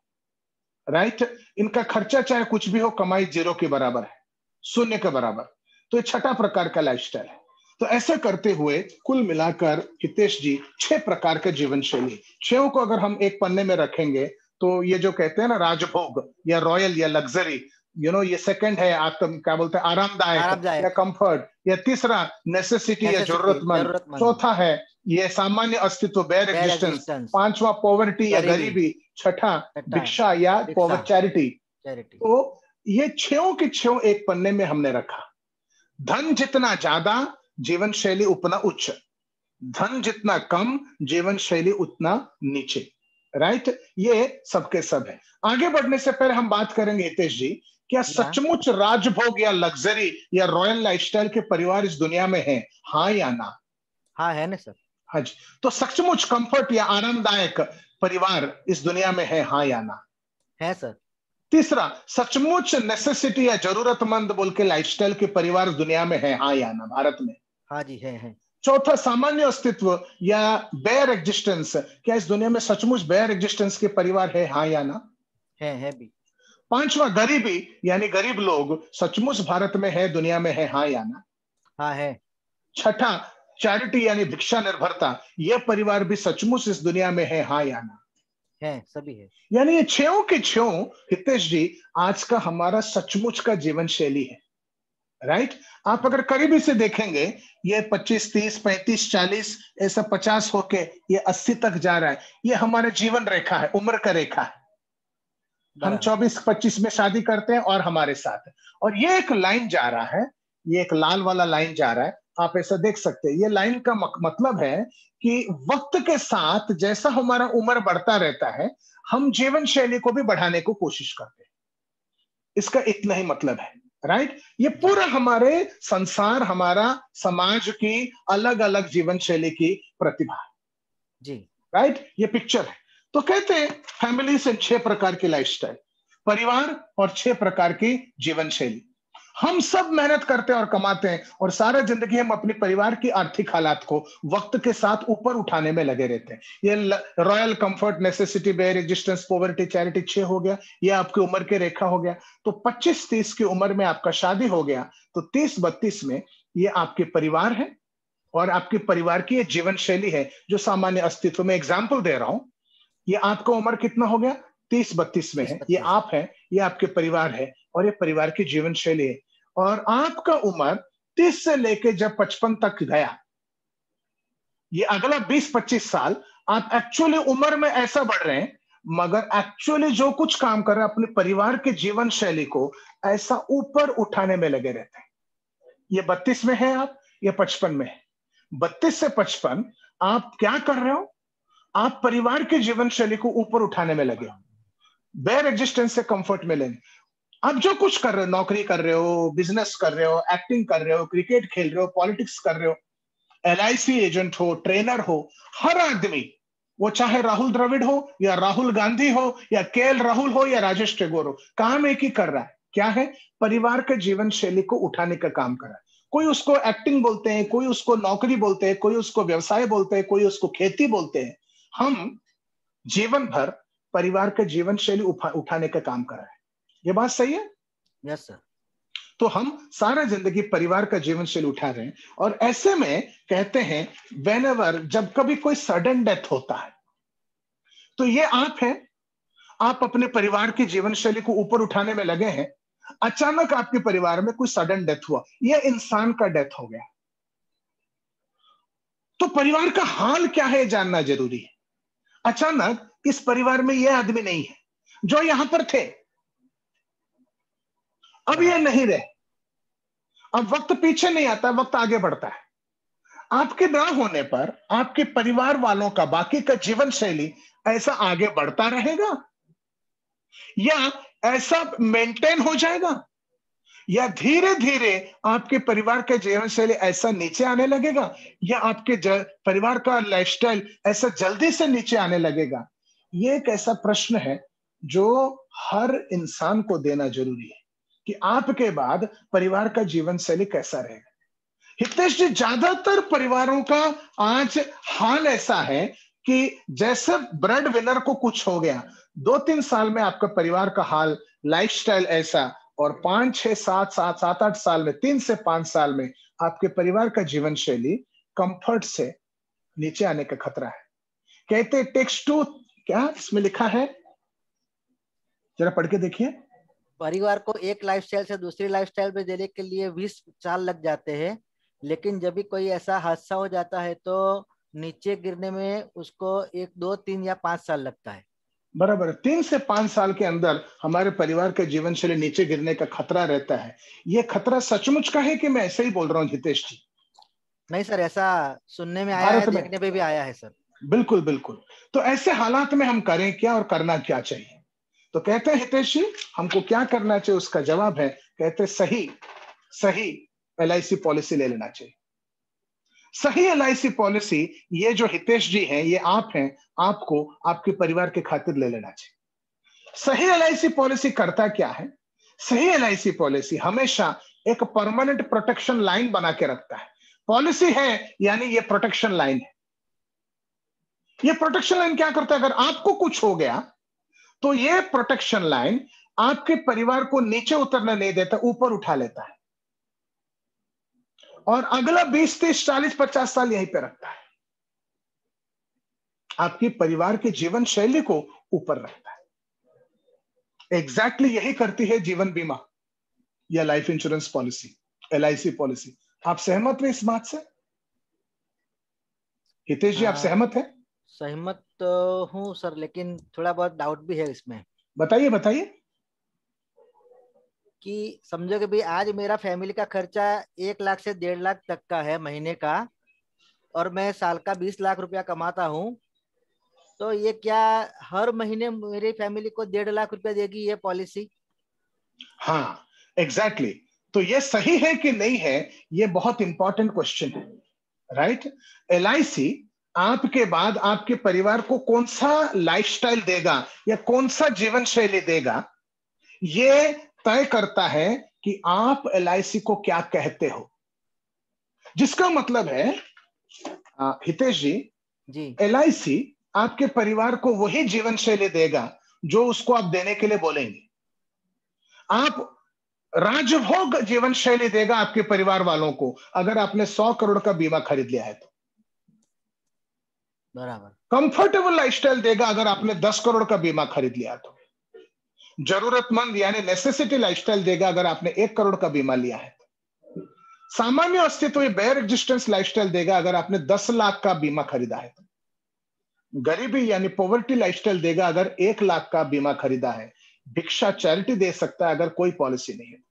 Speaker 1: राइट। इनका खर्चा चाहे कुछ भी हो, कमाई 0 के बराबर है, 0 के बराबर। तो ये 6ठा प्रकार का लाइफस्टाइल है। तो ऐसे करते हुए कुल मिलाकर हितेश जी 6 प्रकार के जीवन शैली, 6 को अगर हम एक पन्ने में रखेंगे, तो ये जो कहते हैं ना राजभोग या रॉयल या लग्जरी, ये सेकंड है, आप क्या बोलते हैं, आरामदायक या कंफर्ट, या तीसरा नेसेसिटी या जरूरतमंद, चौथा है ये सामान्य अस्तित्व, बेयर एग्जिस्टेंस, 5वां पॉवर्टी या गरीबी, 6ठा भिक्षा या चैरिटी। तो ये 6 के 6 एक पन्ने में हमने रखा। धन जितना ज्यादा, जीवन शैली उतना उच्च, धन जितना कम, जीवन शैली उतना नीचे, राइट। ये सबके सब है। आगे बढ़ने से पहले हम बात करेंगे हितेश जी, क्या सचमुच राजभोग या लग्जरी या रॉयल लाइफस्टाइल के परिवार इस दुनिया में है, हाँ या ना?
Speaker 2: हाँ है ना सर।
Speaker 1: हाँ जी। तो सचमुच कंफर्ट या आरामदायक परिवार इस दुनिया में है, हाँ या ना?
Speaker 2: है सर।
Speaker 1: तीसरा, सचमुच नेसेसिटी या जरूरतमंद बोल के लाइफस्टाइल के परिवार दुनिया में है, हाँ या ना, भारत में?
Speaker 2: हाँ जी है।
Speaker 1: चौथा, सामान्य अस्तित्व या बेयर एग्जिस्टेंस, क्या इस दुनिया में सचमुच बेयर एग्जिस्टेंस के परिवार है, हाँ या ना?
Speaker 2: है भी।
Speaker 1: 5वां, गरीबी यानी गरीब लोग सचमुच भारत में है, दुनिया में है, हाँ या ना?
Speaker 2: हाँ है।
Speaker 1: 6ठा, चैरिटी यानी भिक्षा निर्भरता, यह परिवार भी सचमुच इस दुनिया में है, हाँ या ना?
Speaker 2: है, सभी है।
Speaker 1: यानी ये 6 के 6 हितेश जी आज का हमारा सचमुच का जीवन शैली है, राइट। आप अगर करीबी से देखेंगे, ये 25, 30, 35, 40, ऐसा 50 होके ये 80 तक जा रहा है। ये हमारे जीवन रेखा है, उम्र का रेखा है। हम 24-25 में शादी करते हैं और हमारे साथ है। और ये एक लाइन जा रहा है, ये एक लाल वाला लाइन जा रहा है, आप ऐसा देख सकते हैं। ये लाइन का मतलब है कि वक्त के साथ जैसा हमारा उम्र बढ़ता रहता है, हम जीवन शैली को भी बढ़ाने को कोशिश करते हैं। इसका इतना ही मतलब है, राइट। ये पूरा हमारे संसार, हमारा समाज की अलग अलग जीवन शैली की प्रतिभा है
Speaker 2: जी,
Speaker 1: राइट। ये पिक्चर है। तो कहते हैं फैमिली से 6 प्रकार की लाइफस्टाइल, परिवार और 6 प्रकार की जीवन शैली। हम सब मेहनत करते हैं और कमाते हैं, और सारा जिंदगी हम अपने परिवार की आर्थिक हालात को वक्त के साथ ऊपर उठाने में लगे रहते हैं। ये royal, comfort, necessity, bare existence, poverty, charity 6 हो गया। ये आपकी उम्र के रेखा हो गया। तो 25-30 की उम्र में आपका शादी हो गया, तो 30-32 में ये आपके परिवार है, और आपके परिवार की ये जीवन शैली है जो सामान्य अस्तित्व में। एग्जाम्पल दे रहा हूं, ये आपका उम्र कितना हो गया, 30-32 में है, ये आप है, ये आपके परिवार है, और ये परिवार की जीवन शैली है। और आपका उम्र 30 से लेके जब 55 तक गया, ये अगला 20-25 साल आप एक्चुअली उम्र में ऐसा बढ़ रहे हैं, मगर एक्चुअली जो कुछ काम कर रहे हैं अपने परिवार के जीवन शैली को ऐसा ऊपर उठाने में लगे रहते हैं। ये 32 में है आप, ये 55 में है। 32 से 55 आप क्या कर रहे हो, आप परिवार के जीवन शैली को ऊपर उठाने में लगे, बेयर एग्जिस्टेंस से कंफर्ट में लेंगे। आप जो कुछ कर रहे हो, नौकरी कर रहे हो, बिजनेस कर रहे हो, एक्टिंग कर रहे हो, क्रिकेट खेल रहे हो, पॉलिटिक्स कर रहे हो, LIC एजेंट हो, ट्रेनर हो, हर आदमी, वो चाहे राहुल द्रविड़ हो या राहुल गांधी हो या KL राहुल हो या राजेश टेगोर हो, काम एक ही कर रहा है। क्या है? परिवार के जीवन शैली को उठाने का काम करा। कोई उसको एक्टिंग बोलते हैं, कोई उसको नौकरी बोलते हैं, कोई उसको व्यवसाय बोलते हैं, कोई उसको खेती बोलते हैं। हम जीवन भर परिवार का जीवन शैली उठाने का काम करा है। ये बात सही है?
Speaker 2: Yes sir.
Speaker 1: तो हम सारा जिंदगी परिवार का जीवन शैली उठा रहे हैं, और ऐसे में कहते हैं व्हेनेवर, जब कभी कोई सडन डेथ होता है, तो ये आप हैं, आप अपने परिवार की जीवन शैली को ऊपर उठाने में लगे हैं। अचानक आपके परिवार में कोई सडन डेथ हुआ, यह इंसान का डेथ हो गया, तो परिवार का हाल क्या है जानना जरूरी है। अचानक इस परिवार में यह आदमी नहीं है जो यहां पर थे, अब ये नहीं रहे। अब वक्त पीछे नहीं आता, वक्त आगे बढ़ता है। आपके ना होने पर आपके परिवार वालों का बाकी का जीवन शैली ऐसा आगे बढ़ता रहेगा, या ऐसा मेंटेन हो जाएगा, या धीरे धीरे आपके परिवार का जीवन शैली ऐसा नीचे आने लगेगा, या आपके परिवार का लाइफस्टाइल ऐसा जल्दी से नीचे आने लगेगा। ये एक ऐसा प्रश्न है जो हर इंसान को देना जरूरी है कि आपके बाद परिवार का जीवन शैली कैसा रहेगा। हितेश जी, ज्यादातर परिवारों का आज हाल ऐसा है कि जैसे ब्रेड विनर को कुछ हो गया, 2-3 साल में आपका परिवार का हाल, लाइफस्टाइल ऐसा, और 5, 6, 7, 8 साल में, 3 से 5 साल में आपके परिवार का जीवन शैली कंफर्ट से नीचे आने का खतरा है। कहते टेक्स्ट टू, क्या इसमें लिखा है, जरा पढ़ के देखिए।
Speaker 2: परिवार को एक लाइफस्टाइल से दूसरी लाइफस्टाइल में देने के लिए 20 साल लग जाते हैं, लेकिन जब भी कोई ऐसा हादसा हो जाता है तो नीचे गिरने में उसको 1, 2, 3 या 5 साल लगता है।
Speaker 1: बराबर, 3 से 5 साल के अंदर हमारे परिवार के जीवन शैली नीचे गिरने का खतरा रहता है। ये खतरा सचमुच का है कि मैं ऐसे ही बोल रहा हूँ हितेश जी?
Speaker 2: नहीं सर, ऐसा सुनने में आया है, देखने में भी आया है सर।
Speaker 1: बिल्कुल बिल्कुल। तो ऐसे हालात में हम करें क्या और करना क्या चाहिए? तो कहते हैं हितेश जी, हमको क्या करना चाहिए, उसका जवाब है, कहते सही LIC पॉलिसी ले लेना चाहिए। सही LIC पॉलिसी, ये जो हितेश जी हैं, ये आप हैं, आपको आपके परिवार के खातिर ले लेना चाहिए। सही LIC पॉलिसी करता क्या है? सही LIC पॉलिसी हमेशा एक परमानेंट प्रोटेक्शन लाइन बना के रखता है। पॉलिसी है यानी ये प्रोटेक्शन लाइन है। ये प्रोटेक्शन लाइन क्या करता है? अगर आपको कुछ हो गया तो ये प्रोटेक्शन लाइन आपके परिवार को नीचे उतरने नहीं देता, ऊपर उठा लेता है, और अगला 20, 30, 40, 50 साल यहीं पे रखता है, आपके परिवार की जीवन शैली को ऊपर रखता है। एग्जैक्टली यही करती है जीवन बीमा या life insurance policy, LIC policy. आप सहमत हैं इस बात से? हितेश जी, आप सहमत हैं?
Speaker 2: सहमत तो हूँ सर, लेकिन थोड़ा बहुत डाउट भी है इसमें।
Speaker 1: बताइए बताइए।
Speaker 2: कि समझो कि भाई आज मेरा फैमिली का खर्चा 1 लाख से 1.5 लाख तक का है महीने का, और मैं साल का 20 लाख रुपया कमाता हूँ, तो ये क्या हर महीने मेरी फैमिली को 1.5 लाख रुपया देगी ये पॉलिसी?
Speaker 1: हाँ, एग्जैक्टली। तो ये सही है कि नहीं है, ये बहुत इंपॉर्टेंट क्वेश्चन है, राइट? LIC आपके बाद आपके परिवार को कौन सा लाइफस्टाइल देगा या कौन सा जीवन शैली देगा, ये तय करता है कि आप LIC को क्या कहते हो। जिसका मतलब है हितेश जी, LIC आपके परिवार को वही जीवन शैली देगा जो उसको आप देने के लिए बोलेंगे। आप राजभोग जीवन शैली देगा आपके परिवार वालों को अगर आपने 100 करोड़ का बीमा खरीद लिया है तो।
Speaker 2: बराबर।
Speaker 1: कंफर्टेबल लाइफस्टाइल देगा अगर आपने 10 करोड़ का बीमा खरीद लिया तो। जरूरतमंद यानी नेसेसिटी लाइफस्टाइल देगा अगर आपने 1 करोड़ का बीमा लिया है। सामान्य अस्तित्व बेयर एग्जिस्टेंस लाइफस्टाइल देगा अगर आपने 10 लाख का बीमा खरीदा है। गरीबी यानी पॉवर्टी लाइफस्टाइल देगा अगर 1 लाख का बीमा खरीदा है। भिक्षा चैरिटी दे सकता है अगर कोई पॉलिसी नहीं है।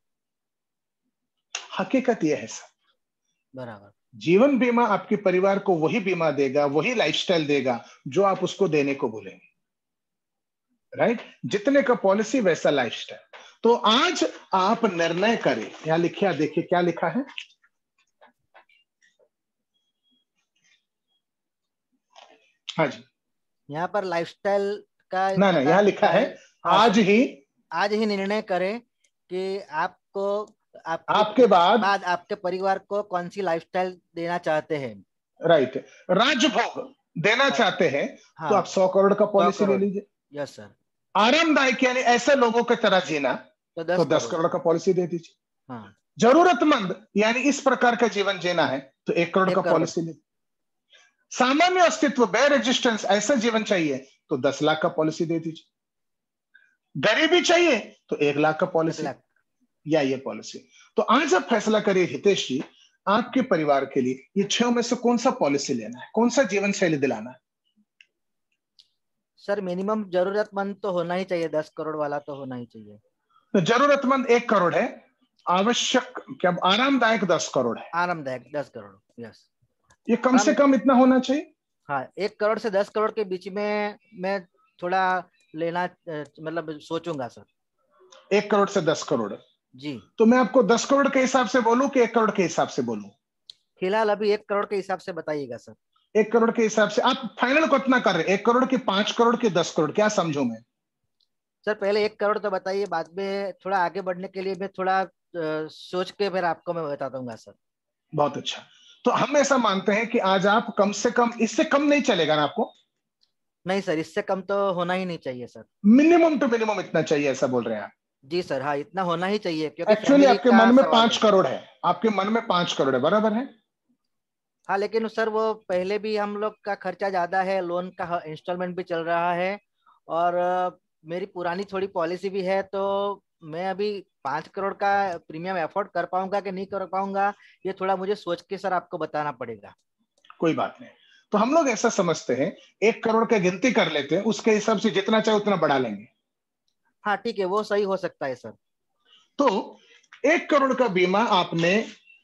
Speaker 1: हकीकत यह है सर,
Speaker 2: बराबर।
Speaker 1: जीवन बीमा आपके परिवार को वही बीमा देगा, वही लाइफस्टाइल देगा जो आप उसको देने को बोलेंगे, राइट? जितने का पॉलिसी वैसा लाइफस्टाइल। तो आज आप निर्णय करें। यहां लिखिए, देखिए क्या लिखा है। हाँ जी,
Speaker 2: यहाँ पर लाइफस्टाइल का
Speaker 1: ना यहाँ लिखा है आज ही
Speaker 2: निर्णय करें कि आपको
Speaker 1: आपके बाद
Speaker 2: आपके परिवार को कौन सी लाइफस्टाइल देना चाहते हैं।
Speaker 1: राइट, राजभोग देना चाहते हैं तो आप 100 करोड़ का पॉलिसी ले लीजिए।
Speaker 2: Yes sir.
Speaker 1: आरामदायक यानी ऐसे लोगों की तरह जीना तो 10 करोड़ का पॉलिसी दे दीजिए।
Speaker 2: हाँ।
Speaker 1: जरूरतमंद यानी इस प्रकार का जीवन जीना है तो 1 करोड़ का पॉलिसी ले। सामान्य अस्तित्व बेयर रेजिस्टेंस ऐसा जीवन चाहिए तो 10 लाख का पॉलिसी दे दीजिए। गरीबी चाहिए तो 1 लाख का पॉलिसी या ये पॉलिसी। तो आज आप फैसला करिए हितेश जी, आपके परिवार के लिए ये 6 में से कौन सा पॉलिसी लेना है, कौन सा जीवन शैली दिलाना है।
Speaker 2: सर मिनिमम जरूरतमंद तो होना ही चाहिए, 10 करोड़ वाला तो होना ही चाहिए।
Speaker 1: तो जरूरतमंद 1 करोड़ है, आवश्यक क्या आरामदायक 10 करोड़ है।
Speaker 2: आरामदायक 10 करोड़। यस,
Speaker 1: ये कम से कम इतना होना चाहिए।
Speaker 2: हाँ, 1 करोड़ से 10 करोड़ के बीच में मैं थोड़ा लेना मतलब सोचूंगा सर।
Speaker 1: 1 करोड़ से 10 करोड़
Speaker 2: जी।
Speaker 1: तो मैं आपको 10 करोड़ के हिसाब से बोलूं कि 1 करोड़ के हिसाब से बोलूं?
Speaker 2: फिलहाल अभी 1 करोड़ के हिसाब से बताइएगा सर।
Speaker 1: 1 करोड़ के हिसाब से आप फाइनल कितना कर रहे हैं? 1 करोड़ की 5 करोड़ की 10 करोड़ क्या समझूं मैं?
Speaker 2: सर पहले 1 करोड़ तो बताइए, बाद में थोड़ा आगे बढ़ने के लिए मैं थोड़ा सोच के फिर आपको मैं बता दूंगा सर।
Speaker 1: बहुत अच्छा। तो हम ऐसा मानते हैं कि आज आप कम से कम, इससे कम नहीं चलेगा ना आपको?
Speaker 2: नहीं सर, इससे कम तो होना ही नहीं चाहिए सर।
Speaker 1: मिनिमम टू मिनिमम इतना चाहिए, ऐसा बोल रहे हैं आप?
Speaker 2: जी सर, हाँ इतना होना ही चाहिए क्योंकि
Speaker 1: एक्चुअली आपके मन में 5 करोड़ है, आपके मन में 5 करोड़ है, बराबर है?
Speaker 2: हाँ, लेकिन सर वो पहले भी हम लोग का खर्चा ज्यादा है, लोन का इंस्टॉलमेंट भी चल रहा है और मेरी पुरानी थोड़ी पॉलिसी भी है, तो मैं अभी 5 करोड़ का प्रीमियम अफोर्ड कर पाऊंगा कि नहीं कर पाऊंगा, ये थोड़ा मुझे सोच के सर आपको बताना पड़ेगा।
Speaker 1: कोई बात नहीं। तो हम लोग ऐसा समझते हैं 1 करोड़ का गिनती कर लेते हैं, उसके हिसाब से जितना चाहे उतना बढ़ा लेंगे।
Speaker 2: हाँ ठीक है, वो सही हो सकता है सर।
Speaker 1: तो 1 करोड़ का बीमा आपने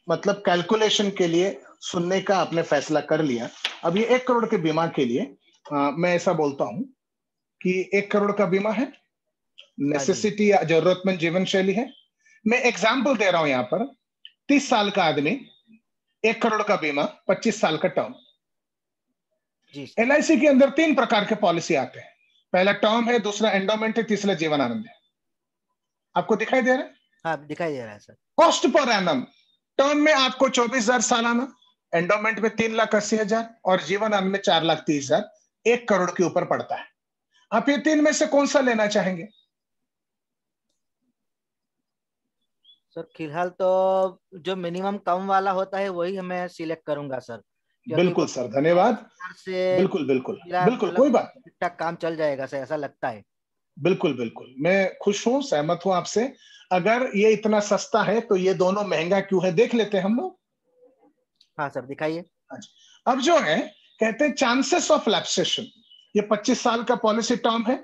Speaker 1: मतलब कैलकुलेशन के लिए सुनने का आपने फैसला कर लिया। अब ये 1 करोड़ के बीमा के लिए मैं ऐसा बोलता हूं कि 1 करोड़ का बीमा है, नेसेसिटी या जरूरतमंद जीवन शैली है। मैं एग्जाम्पल दे रहा हूं यहां पर, 30 साल का आदमी 1 करोड़ का बीमा, 25 साल का टर्म। LIC के अंदर 3 प्रकार के पॉलिसी आते हैं। पहला टर्म है, दूसरा एंडोमेंट है, तीसरा जीवन आनंद है। आपको दिखाई दे रहा है?
Speaker 2: हाँ दिखाई दे रहा है sir.
Speaker 1: Cost per annum, term में आपको 24,000 सालाना, एंडोमेंट में 3,80,000 और जीवन आनंद में 4,30,000, 1 करोड़ के ऊपर पड़ता है। आप ये 3 में से कौन सा लेना चाहेंगे?
Speaker 2: सर फिलहाल तो जो मिनिमम कम वाला होता है वही मैं सिलेक्ट करूंगा सर।
Speaker 1: बिल्कुल सर, धन्यवाद। बिल्कुल बिल्कुल बिल्कुल, कोई बात नहीं,
Speaker 2: ठीक काम चल जाएगा सर, ऐसा लगता है।
Speaker 1: बिल्कुल बिल्कुल, मैं खुश हूं, सहमत हूं आपसे। अगर ये इतना सस्ता है तो ये दोनों महंगा क्यों है, देख लेते हैं हम लोग।
Speaker 2: हाँ सर दिखाइए।
Speaker 1: अब जो है कहते हैं चांसेस ऑफ लैप्सेशन, ये 25 साल का पॉलिसी टर्म है।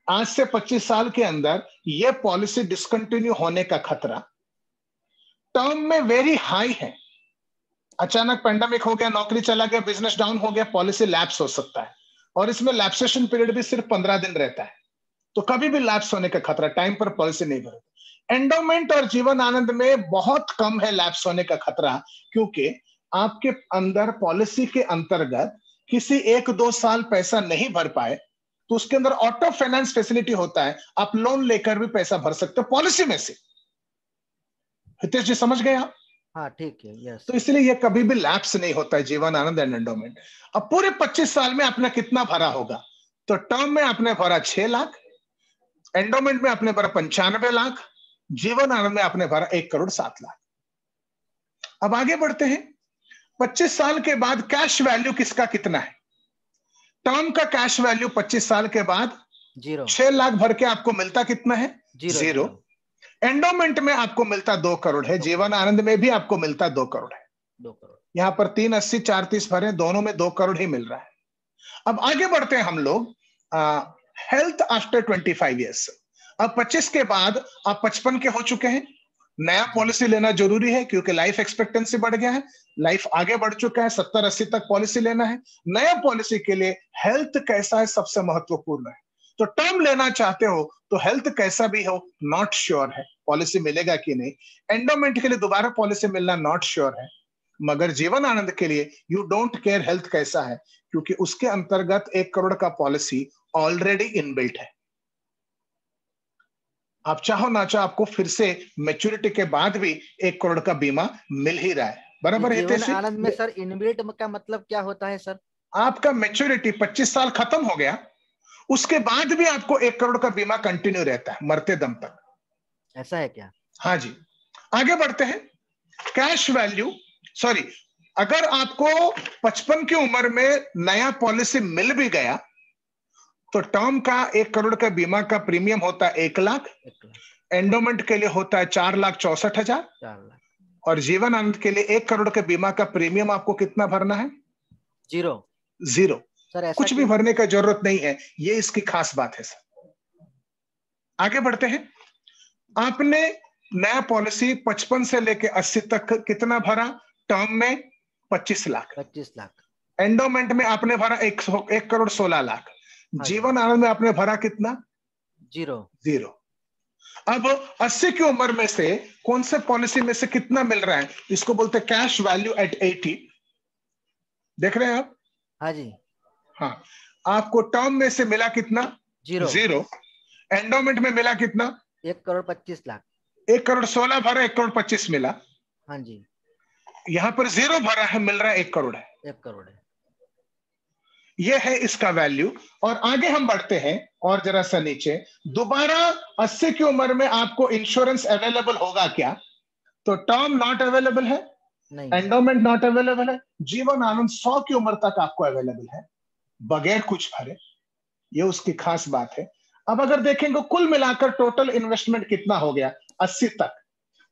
Speaker 1: आज से 25 साल के अंदर ये पॉलिसी डिसकंटिन्यू होने का खतरा टर्म में वेरी हाई है। अचानक पेंडेमिक हो गया, नौकरी चला गया, बिजनेस डाउन हो गया, पॉलिसी लैप्स हो सकता है और इसमें लैप्सेशन पीरियड भी सिर्फ 15 दिन रहता है, तो कभी भी लैप्स होने का खतरा, टाइम पर पॉलिसी नहीं भरती। एंडोमेंट और जीवन आनंद में बहुत कम है लैप्स होने का खतरा, क्योंकि आपके अंदर पॉलिसी के अंतर्गत किसी 1-2 साल पैसा नहीं भर पाए तो उसके अंदर ऑटो फाइनेंस फैसिलिटी होता है, आप लोन लेकर भी पैसा भर सकते हो पॉलिसी में से। हितेश जी समझ गए आप?
Speaker 2: हाँ ठीक है, यस।
Speaker 1: तो इसलिए ये कभी भी लैप्स नहीं होता है जीवन आनंद एंड एंडोमेंट। अब पूरे 25 साल में आपने कितना भरा होगा? तो टर्म में आपने भरा 6 लाख, एंडोमेंट में आपने भरा 95 लाख, जीवन आनंद में आपने भरा 1 करोड़ 7 लाख। अब आगे बढ़ते हैं, 25 साल के बाद कैश वैल्यू किसका कितना है? टर्म का कैश वैल्यू 25 साल के बाद 6 लाख भर के आपको मिलता कितना है? 0। एंडोमेंट में आपको मिलता 2 करोड़ है, जीवन आनंद में भी आपको मिलता 2 करोड़ है।
Speaker 2: 2 करोड़,
Speaker 1: यहां पर 380 430 भरे, दोनों में 2 करोड़ ही मिल रहा है। अब आगे बढ़ते हैं हम लोग, हेल्थ आफ्टर 25 ईयर्स। अब 25 के बाद आप 55 के हो चुके हैं, नया पॉलिसी लेना जरूरी है क्योंकि लाइफ एक्सपेक्टेंसी बढ़ गया है, लाइफ आगे बढ़ चुका है, 70-80 तक पॉलिसी लेना है। नया पॉलिसी के लिए हेल्थ कैसा है सबसे महत्वपूर्ण है। तो टर्म लेना चाहते हो तो हेल्थ कैसा भी हो नॉट श्योर है, पॉलिसी मिलेगा कि नहीं। एंडोमेंट के लिए दोबारा पॉलिसी मिलना नॉट श्योर है, मगर जीवन आनंद के लिए यू डोंट केयर हेल्थ कैसा है, क्योंकि उसके अंतर्गत 1 करोड़ का पॉलिसी ऑलरेडी इनबिल्ट है। आप चाहो ना चाहो आपको फिर से मैच्योरिटी के बाद भी 1 करोड़ का बीमा मिल ही रहा है, बराबर है।
Speaker 2: जीवन आनंद में सर इनबिल्ट का मतलब क्या होता है सर?
Speaker 1: आपका मैच्योरिटी 25 साल खत्म हो गया, उसके बाद भी आपको 1 करोड़ का बीमा कंटिन्यू रहता है मरते दम तक।
Speaker 2: ऐसा है क्या?
Speaker 1: हाँ जी। आगे बढ़ते हैं। कैश वैल्यू, सॉरी, अगर आपको 55 की उम्र में नया पॉलिसी मिल भी गया तो टर्म का 1 करोड़ का बीमा का प्रीमियम होता है 1 लाख, एंडोमेंट के लिए होता है 4,64,000,
Speaker 2: 4 लाख,
Speaker 1: और जीवन आनंद के लिए 1 करोड़ के बीमा का प्रीमियम आपको कितना भरना है? जीरो।
Speaker 2: सर
Speaker 1: कुछ भी भरने का जरूरत नहीं है, ये इसकी खास बात है सर। आगे बढ़ते हैं। आपने नया पॉलिसी 55 से लेके 80 तक कितना भरा? टर्म में 25 लाख, एंडोमेंट में आपने भरा 1 करोड़ 16 लाख, जीवन आनंद में आपने भरा कितना? जीरो। अब 80 की उम्र में से कौन से पॉलिसी में से कितना मिल रहा है? इसको बोलते हैं कैश वैल्यू एट 80। देख रहे हैं आप?
Speaker 2: हाँ जी।
Speaker 1: हाँ, आपको टर्म में से मिला कितना? जीरो। एंडोमेंट में मिला कितना?
Speaker 2: 1 करोड़ 25 लाख।
Speaker 1: 1 करोड़ 16 भरा, 1 करोड़ 25 मिला।
Speaker 2: हाँ जी।
Speaker 1: यहां पर जीरो भरा है, मिल रहा है 1 करोड़ है।
Speaker 2: 1 करोड़ है।
Speaker 1: यह है इसका वैल्यू। और आगे हम बढ़ते हैं और जरा सा नीचे, दोबारा 80 की उम्र में आपको इंश्योरेंस अवेलेबल होगा क्या? तो टर्म नॉट अवेलेबल है, एंडोमेंट नॉट अवेलेबल है, जीवन आनंद 100 की उम्र तक आपको अवेलेबल है बगैर कुछ भरे। ये उसकी खास बात है। अब अगर देखेंगे कुल मिलाकर टोटल इन्वेस्टमेंट कितना हो गया 80 तक,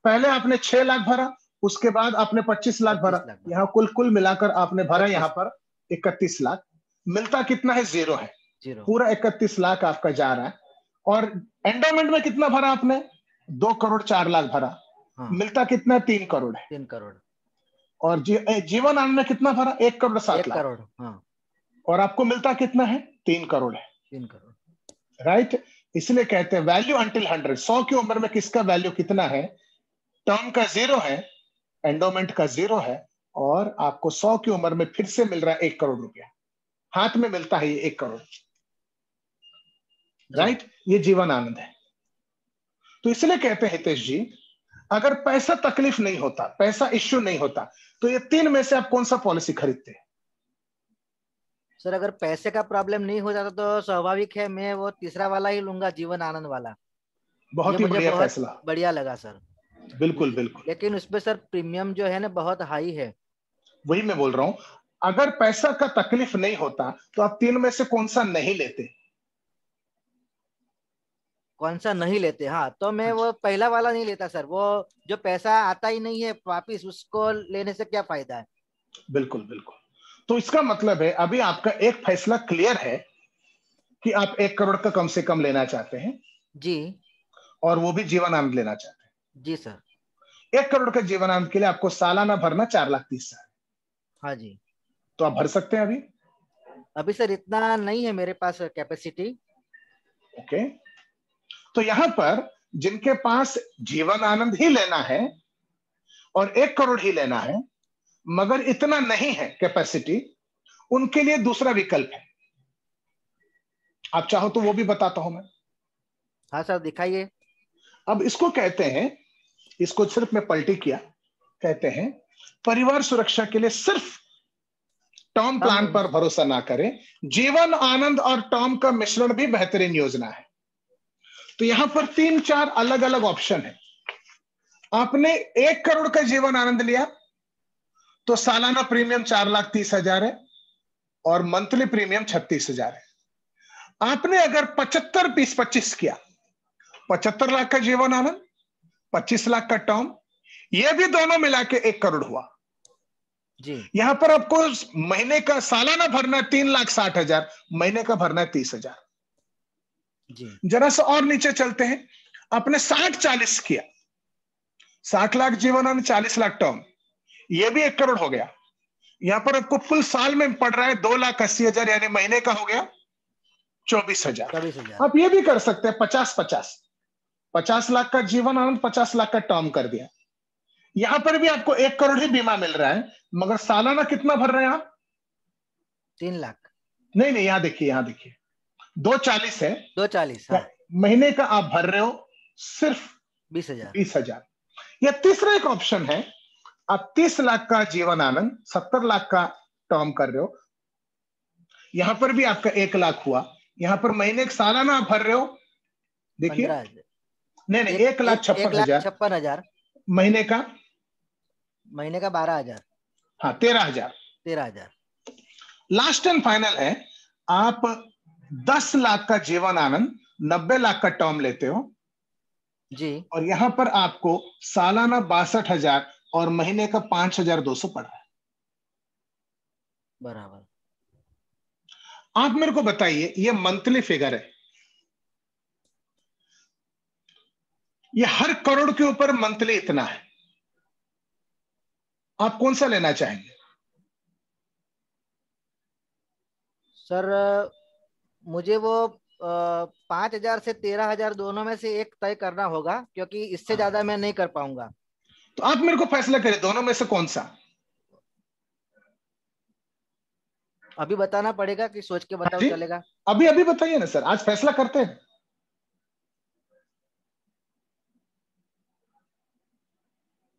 Speaker 1: पहले आपने 6 लाख भरा, उसके बाद आपने 25 लाख भरा, यहाँ कुल मिलाकर आपने भरा यहाँ पर 31 लाख, मिलता कितना है? जीरो है। पूरा 31 लाख आपका जा रहा है। और एंडोमेंट में कितना भरा आपने? 2 करोड़ 4 लाख भरा। हाँ। मिलता कितना? 3 करोड़ है।
Speaker 2: 3 करोड़।
Speaker 1: और जीवन आनंद में कितना भरा? 1 करोड़ 7 लाख।
Speaker 2: हाँ।
Speaker 1: और आपको मिलता कितना है? 3 करोड़ है।
Speaker 2: 3 करोड़,
Speaker 1: राइट। इसलिए कहते हैं वैल्यू अंटिल 100। 100 की उम्र में किसका वैल्यू कितना है? टर्म का जीरो है, एंडोमेंट का जीरो है, और आपको 100 की उम्र में फिर से मिल रहा है 1 करोड़ रुपया हाथ में मिलता है। ये 1 करोड़, राइट। ये जीवन आनंद है। तो इसलिए कहते हैं हितेश जी, अगर पैसा तकलीफ नहीं होता, पैसा इश्यू नहीं होता, तो ये 3 में से आप कौन सा पॉलिसी खरीदते हैं?
Speaker 2: सर अगर पैसे का प्रॉब्लम नहीं हो जाता तो स्वाभाविक है मैं वो तीसरा वाला ही लूंगा, जीवन आनंद वाला।
Speaker 1: बहुत ही बढ़िया फैसला,
Speaker 2: बढ़िया लगा सर।
Speaker 1: बिल्कुल बिल्कुल।
Speaker 2: लेकिन उसमें सर प्रीमियम जो है ना बहुत हाई है।
Speaker 1: वही मैं बोल रहा हूं, अगर पैसा का तकलीफ नहीं होता तो आप 3 में से कौन सा नहीं लेते?
Speaker 2: कौन सा नहीं लेते? हाँ, तो मैं वो पहला वाला नहीं लेता सर। वो जो पैसा आता ही नहीं है वापिस, उसको लेने से क्या फायदा है? बिल्कुल
Speaker 1: बिल्कुल। तो इसका मतलब है अभी आपका एक फैसला क्लियर है कि आप 1 करोड़ का कम से कम लेना चाहते हैं
Speaker 2: जी,
Speaker 1: और वो भी जीवन आनंद लेना चाहते हैं।
Speaker 2: जी सर।
Speaker 1: 1 करोड़ का जीवन आनंद के लिए आपको सालाना भरना 4,30,000।
Speaker 2: हाँ जी।
Speaker 1: तो आप भर सकते हैं अभी?
Speaker 2: अभी सर इतना नहीं है मेरे पास कैपेसिटी।
Speaker 1: ओके। तो यहां पर जिनके पास जीवन आनंद ही लेना है और 1 करोड़ ही लेना है मगर इतना नहीं है कैपेसिटी, उनके लिए दूसरा विकल्प है। आप चाहो तो वो भी बताता हूं मैं।
Speaker 2: हाँ सर, दिखाइए।
Speaker 1: अब इसको कहते हैं, इसको सिर्फ मैं पलटी किया, कहते हैं परिवार सुरक्षा के लिए सिर्फ टर्म प्लान पर भरोसा ना करें, जीवन आनंद और टर्म का मिश्रण भी बेहतरीन योजना है। तो यहां पर 3-4 अलग अलग ऑप्शन है। आपने 1 करोड़ का जीवन आनंद लिया तो सालाना प्रीमियम 4,30,000 है और मंथली प्रीमियम 36,000 है। आपने अगर 75-20-25 किया, 75 लाख का जीवन आनंद, 25 लाख का टर्म, ये भी दोनों मिला के 1 करोड़ हुआ जी। यहां पर आपको महीने का सालाना भरना है 3,60,000, महीने का भरना है 30,000 जी। जरा सा और नीचे चलते हैं। आपने 60-40 किया, 60 लाख जीवन आनंद, 40 लाख टर्म, ये भी 1 करोड़ हो गया। यहां पर आपको कुल साल में पड़ रहा है 2,80,000, यानी महीने का हो गया 24,000। आप ये भी कर सकते हैं 50-50, 50 लाख का जीवन आनंद, 50 लाख का टर्म कर दिया। यहां पर भी आपको 1 करोड़ ही बीमा मिल रहा है, मगर सालाना कितना भर रहे हैं आप?
Speaker 2: 3 लाख।
Speaker 1: नहीं, यहां देखिए, 240 है।
Speaker 2: 240, हाँ।
Speaker 1: महीने का आप भर रहे हो सिर्फ
Speaker 2: 20,000।
Speaker 1: 20,000। या तीसरा एक ऑप्शन है, आप 30 लाख का जीवन आनंद 70 लाख का टर्म कर रहे हो, यहां पर भी आपका 1 लाख हुआ, यहां पर महीने का सालाना आप भर रहे हो, देखिए
Speaker 2: 15,000।
Speaker 1: नहीं नहीं 1,56,000
Speaker 2: 1,56,000
Speaker 1: महीने का,
Speaker 2: महीने का 12,000।
Speaker 1: हाँ 13,000।
Speaker 2: 13,000।
Speaker 1: लास्ट एंड फाइनल है, आप 10 लाख का जीवन आनंद 90 लाख का टर्म लेते हो
Speaker 2: जी,
Speaker 1: और यहां पर आपको सालाना 62,000 और महीने का 5,200 पड़ रहा है।
Speaker 2: बराबर।
Speaker 1: आप मेरे को बताइए, ये मंथली फिगर है, ये हर करोड़ के ऊपर मंथली इतना है, आप कौन सा लेना चाहेंगे?
Speaker 2: सर मुझे वो 5,000 से 13,000 दोनों में से एक तय करना होगा, क्योंकि इससे ज्यादा मैं नहीं कर पाऊंगा।
Speaker 1: तो आप मेरे को फैसला करें दोनों में से कौन सा।
Speaker 2: अभी बताना पड़ेगा कि सोच के बताओ
Speaker 1: जी
Speaker 2: चलेगा?
Speaker 1: अभी अभी बताइए ना सर, आज फैसला करते हैं।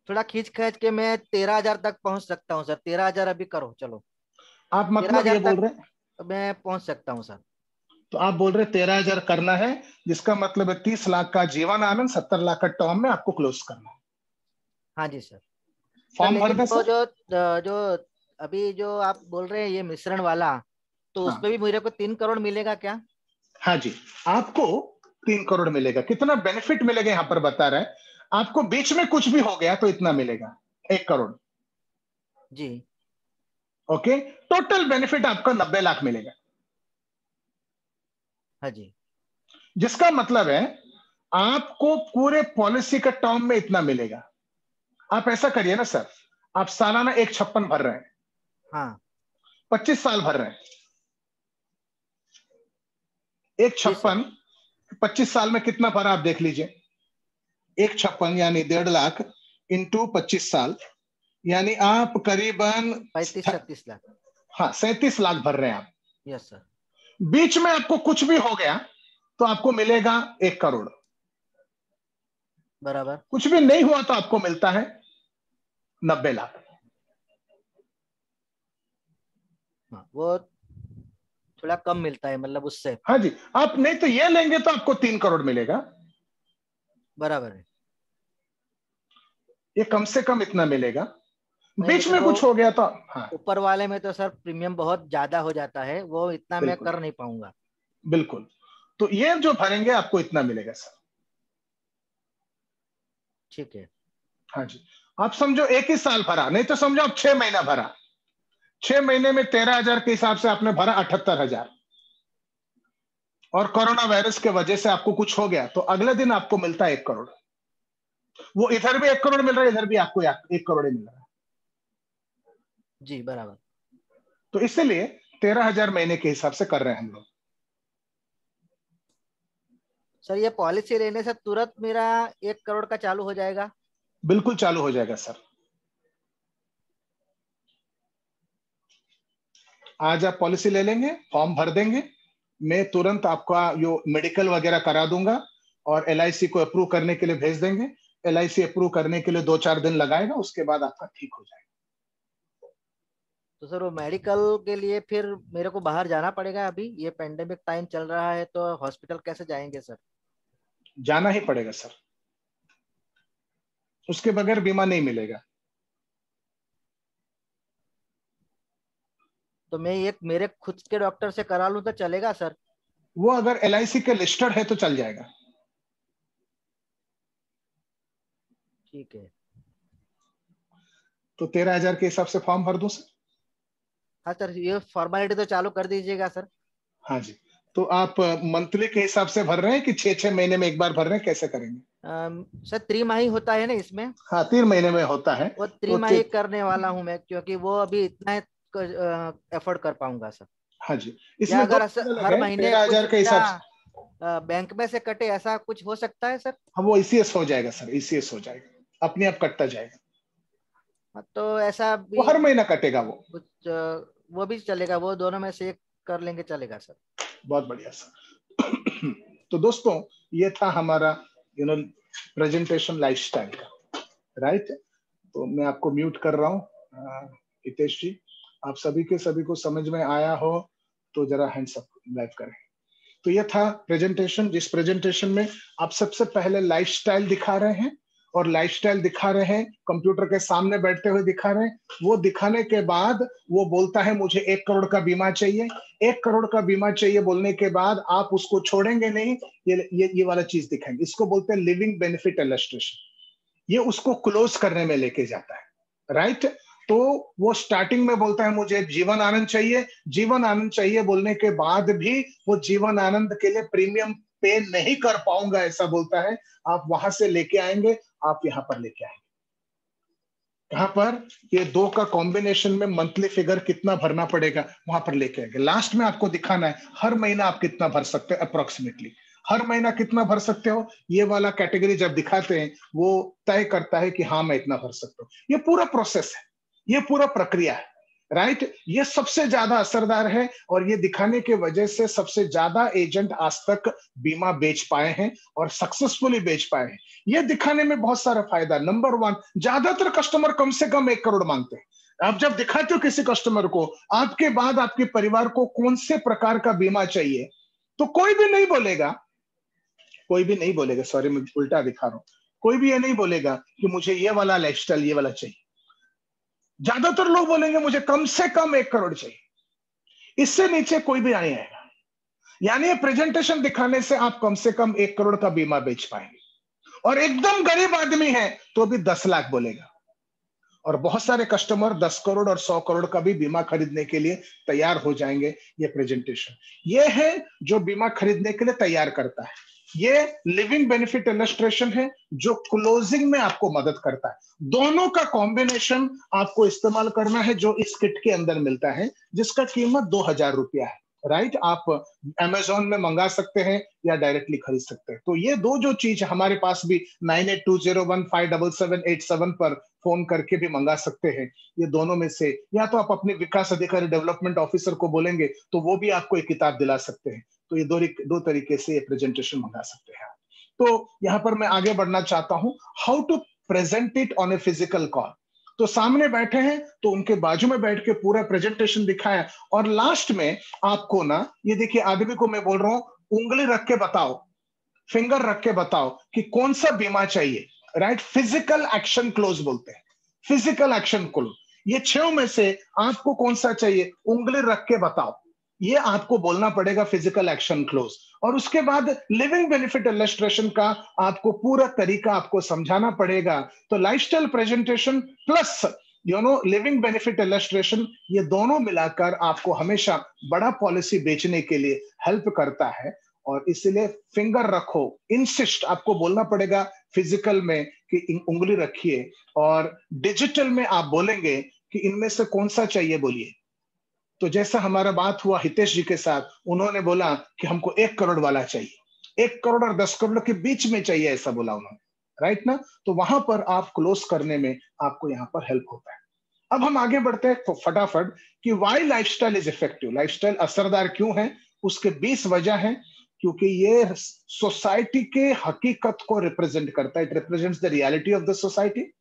Speaker 2: थोड़ा खींच खींच के मैं 13,000 तक पहुंच सकता हूं सर। 13,000 अभी करो, चलो।
Speaker 1: आप
Speaker 2: तेरह
Speaker 1: मतलब
Speaker 2: हजार
Speaker 1: ये बोल
Speaker 2: तक
Speaker 1: रहे हैं,
Speaker 2: मैं पहुंच सकता हूं सर।
Speaker 1: तो आप बोल रहे 13,000 करना है, जिसका मतलब है 30 लाख का जीवन आनंद 70 लाख का टर्म में आपको क्लोज करना है।
Speaker 2: हाँ जी सर। सर
Speaker 1: फॉर्म भर
Speaker 2: लेकिन
Speaker 1: दें
Speaker 2: वो
Speaker 1: सर?
Speaker 2: जो अभी जो आप बोल रहे हैं ये मिश्रण वाला, तो
Speaker 1: हाँ
Speaker 2: उसमें भी मेरे को 3 करोड़ मिलेगा क्या?
Speaker 1: हाँ जी, आपको 3 करोड़ मिलेगा। कितना बेनिफिट मिलेगा यहां पर बता रहा है, आपको बीच में कुछ भी हो गया तो इतना मिलेगा, 1 करोड़।
Speaker 2: जी।
Speaker 1: ओके, टोटल बेनिफिट आपका 90 लाख मिलेगा,
Speaker 2: हाँ जी।
Speaker 1: जिसका मतलब है आपको पूरे पॉलिसी का टर्म में इतना मिलेगा। आप ऐसा करिए ना सर, आप सालाना 1,56 भर रहे हैं,
Speaker 2: हाँ
Speaker 1: 25 साल भर रहे हैं,
Speaker 2: जी सर।
Speaker 1: 1,56 25 साल में कितना भरा आप देख लीजिए, 1,56 यानी 1.5 लाख इंटू 25 साल, यानी आप करीबन
Speaker 2: 35-36 लाख।
Speaker 1: हाँ 37 लाख भर रहे हैं आप।
Speaker 2: Yes sir.
Speaker 1: बीच में आपको कुछ भी हो गया तो आपको मिलेगा 1 करोड़,
Speaker 2: बराबर।
Speaker 1: कुछ भी नहीं हुआ तो आपको मिलता है 90 लाख।
Speaker 2: हाँ वो थोड़ा कम मिलता है मतलब उससे।
Speaker 1: हाँ जी, आप नहीं तो ये लेंगे तो आपको 3 करोड़ मिलेगा,
Speaker 2: बराबर है।
Speaker 1: ये कम से कम इतना मिलेगा,
Speaker 2: नहीं
Speaker 1: बीच
Speaker 2: लेकिन
Speaker 1: में
Speaker 2: वो
Speaker 1: कुछ हो गया तो हाँ
Speaker 2: ऊपर वाले में तो सर प्रीमियम बहुत ज्यादा हो जाता है, वो इतना मैं
Speaker 1: बिल्कुल
Speaker 2: कर नहीं पाऊंगा।
Speaker 1: बिल्कुल, तो ये जो भरेंगे आपको इतना मिलेगा सर।
Speaker 2: ठीक है।
Speaker 1: हाँ जी, आप समझो एक ही साल भरा, नहीं तो समझो आप 6 महीना भरा, 6 महीने में 13,000 के हिसाब से आपने भरा 78,000, और कोरोना वायरस के वजह से आपको कुछ हो गया तो अगले दिन आपको मिलता है 1 करोड़। वो इधर भी 1 करोड़ मिल रहा है, इधर भी आपको 1 करोड़ ही मिल रहा है।
Speaker 2: जी बराबर।
Speaker 1: तो इसीलिए 13,000 महीने के हिसाब से कर रहे हैं हम लोग।
Speaker 2: सर ये पॉलिसी लेने से तुरंत मेरा 1 करोड़ का चालू हो जाएगा?
Speaker 1: बिल्कुल चालू हो जाएगा सर, आज आप पॉलिसी ले लेंगे, फॉर्म भर देंगे, मैं तुरंत आपका जो मेडिकल वगैरह करा दूंगा और LIC को अप्रूव करने के लिए भेज देंगे। LIC अप्रूव करने के लिए 2-4 दिन लगाएगा, उसके बाद आपका ठीक हो जाएगा।
Speaker 2: तो सर वो मेडिकल के लिए फिर मेरे को बाहर जाना पड़ेगा? अभी ये पेंडेमिक टाइम चल रहा है तो हॉस्पिटल कैसे जाएंगे सर?
Speaker 1: जाना ही पड़ेगा सर, उसके बगैर बीमा नहीं मिलेगा।
Speaker 2: तो मैं एक मेरे खुद के डॉक्टर से करा लूं तो चलेगा सर?
Speaker 1: वो अगर LIC के लिस्टेड है तो चल जाएगा।
Speaker 2: ठीक है।
Speaker 1: तो 13,000 के हिसाब से फॉर्म भर दूं सर?
Speaker 2: हाँ सर, ये फॉर्मेलिटी तो चालू कर दीजिएगा सर।
Speaker 1: हाँ जी, तो आप मंथली के हिसाब से भर रहे हैं कि 6-6 महीने में एक बार भर रहे हैं, कैसे करेंगे?
Speaker 2: सर त्रिमाही होता है ना इसमें?
Speaker 1: हाँ 3 महीने में होता है।
Speaker 2: वो
Speaker 1: तो
Speaker 2: त्रिमाही करने वाला हूँ मैं, क्योंकि वो अभी इतना एफोर्ड कर पाऊंगा सर।
Speaker 1: हाँ जी,
Speaker 2: या
Speaker 1: इसमें दो
Speaker 2: अगर
Speaker 1: अलग
Speaker 2: हर
Speaker 1: है,
Speaker 2: महीने कुछ
Speaker 1: 13,000 के हिसाब से।
Speaker 2: मेरा बैंक में से कटे, ऐसा कुछ हो सकता है सर?
Speaker 1: हाँ वो ECS हो जाएगा सर, ECS हो जाएगा, अपने आप कटता जाएगा,
Speaker 2: हाँ, तो ऐसा
Speaker 1: वो
Speaker 2: भी
Speaker 1: हर महीना कटेगा वो।
Speaker 2: कुछ वो भी चलेगा? वो दोनों में से एक कर लेंगे, चलेगा सर?
Speaker 1: बहुत बढ़िया सर। तो दोस्तों, ये था हमारा प्रेजेंटेशन लाइफस्टाइल का, राइट। तो मैं आपको म्यूट कर रहा हूँ। हितेश जी, आप सभी को समझ में आया हो तो जरा हैंड्स अप लाइव करें। तो ये था प्रेजेंटेशन, जिस प्रेजेंटेशन में आप सबसे पहले लाइफस्टाइल दिखा रहे हैं, और लाइफस्टाइल दिखा रहे हैं कंप्यूटर के सामने बैठते हुए दिखा रहे हैं। वो दिखाने के बाद वो बोलता है मुझे 1 करोड़ का बीमा चाहिए। 1 करोड़ का बीमा चाहिए बोलने के बाद आप उसको छोड़ेंगे नहीं, ये वाला चीज दिखाएंगे। इसको बोलते हैं लिविंग बेनिफिट इलस्ट्रेशन। ये उसको क्लोज करने में लेके जाता है, राइट। तो वो स्टार्टिंग में बोलता है मुझे जीवन आनंद चाहिए। जीवन आनंद चाहिए बोलने के बाद भी वो जीवन आनंद के लिए प्रीमियम पे नहीं कर पाऊंगा ऐसा बोलता है। आप वहां से लेके आएंगे, आप यहां पर लेके आएंगे। कहां पर? ये दो का कॉम्बिनेशन में मंथली फिगर कितना भरना पड़ेगा वहां पर लेके आएंगे। लास्ट में आपको दिखाना है हर महीना आप कितना भर सकते हो अप्रोक्सीमेटली। हर महीना कितना भर सकते हो, ये वाला कैटेगरी जब दिखाते हैं वो तय करता है कि हाँ मैं इतना भर सकता हूँ। ये पूरा प्रोसेस है, ये पूरा प्रक्रिया है, राइट। ये सबसे ज्यादा असरदार है और ये दिखाने के वजह से सबसे ज्यादा एजेंट आज तक बीमा बेच पाए हैं और सक्सेसफुली बेच पाए हैं। ये दिखाने में बहुत सारा फायदा। नंबर 1, ज्यादातर कस्टमर कम से कम 1 करोड़ मांगते हैं। आप जब दिखाते हो किसी कस्टमर को, आपके बाद आपके परिवार को कौन से प्रकार का बीमा चाहिए, तो कोई भी नहीं बोलेगा, सॉरी मैं उल्टा दिखा रहा हूं, कोई भी ये नहीं बोलेगा कि मुझे ये वाला लाइफस्टाइल, ये वाला चाहिए। ज्यादातर लोग बोलेंगे मुझे कम से कम 1 करोड़ चाहिए, इससे नीचे कोई भी नहीं आएगा। यानी ये प्रेजेंटेशन दिखाने से आप कम से कम 1 करोड़ का बीमा बेच पाएंगे। और एकदम गरीब आदमी है तो भी 10 लाख बोलेगा। और बहुत सारे कस्टमर 10 करोड़ और 100 करोड़ का भी बीमा खरीदने के लिए तैयार हो जाएंगे। ये प्रेजेंटेशन ये है जो बीमा खरीदने के लिए तैयार करता है। ये लिविंग बेनिफिट इलस्ट्रेशन है जो क्लोजिंग में आपको मदद करता है। दोनों का कॉम्बिनेशन आपको इस्तेमाल करना है जो इस किट के अंदर मिलता है, जिसका कीमत 2000 रुपया है, राइट। आप अमेजोन में मंगा सकते हैं या डायरेक्टली खरीद सकते हैं। तो ये दो जो चीज हमारे पास भी 9820157787 पर फोन करके भी मंगा सकते हैं। ये दोनों में से या तो आप अपने विकास अधिकारी डेवलपमेंट ऑफिसर को बोलेंगे तो वो भी आपको एक किताब दिला सकते हैं। तो ये दो तरीके से ये प्रेजेंटेशन मंगा सकते हैं। तो यहाँ पर मैं आगे बढ़ना चाहता हूं, how to present it on a physical call. तो सामने बैठे हैं तो उनके बाजू में बैठ के पूरा प्रेजेंटेशन दिखाया, और लास्ट में आपको ना ये देखिए आदमी को मैं बोल रहा हूं उंगली रख के बताओ, फिंगर रख के बताओ कि कौन सा बीमा चाहिए, राइट। फिजिकल एक्शन क्लोज बोलते हैं, फिजिकल एक्शन क्लोज। ये 6 में से आपको कौन सा चाहिए, उंगली रख के बताओ, ये आपको बोलना पड़ेगा फिजिकल एक्शन क्लोज। और उसके बाद लिविंग बेनिफिट इलस्ट्रेशन का आपको पूरा तरीका आपको समझाना पड़ेगा। तो lifestyle presentation plus living benefit illustration, ये दोनों मिलाकर आपको हमेशा बड़ा पॉलिसी बेचने के लिए हेल्प करता है। और इसलिए फिंगर रखो, इंसिस्ट आपको बोलना पड़ेगा फिजिकल में कि उंगली रखिए, और डिजिटल में आप बोलेंगे कि इनमें से कौन सा चाहिए बोलिए। तो जैसा हमारा बात हुआ हितेश जी के साथ, उन्होंने बोला कि हमको 1 करोड़ वाला चाहिए, 1 करोड़ और 10 करोड़ के बीच में चाहिए ऐसा बोला उन्होंने, राइट ना। तो वहां पर आप क्लोज करने में आपको यहाँ पर हेल्प होता है। अब हम आगे बढ़ते हैं फटाफट कि why lifestyle is effective, lifestyle असरदार क्यों है। उसके 20 वजह है, क्योंकि ये सोसाइटी के हकीकत को रिप्रेजेंट करता है, it represents the reality of the society.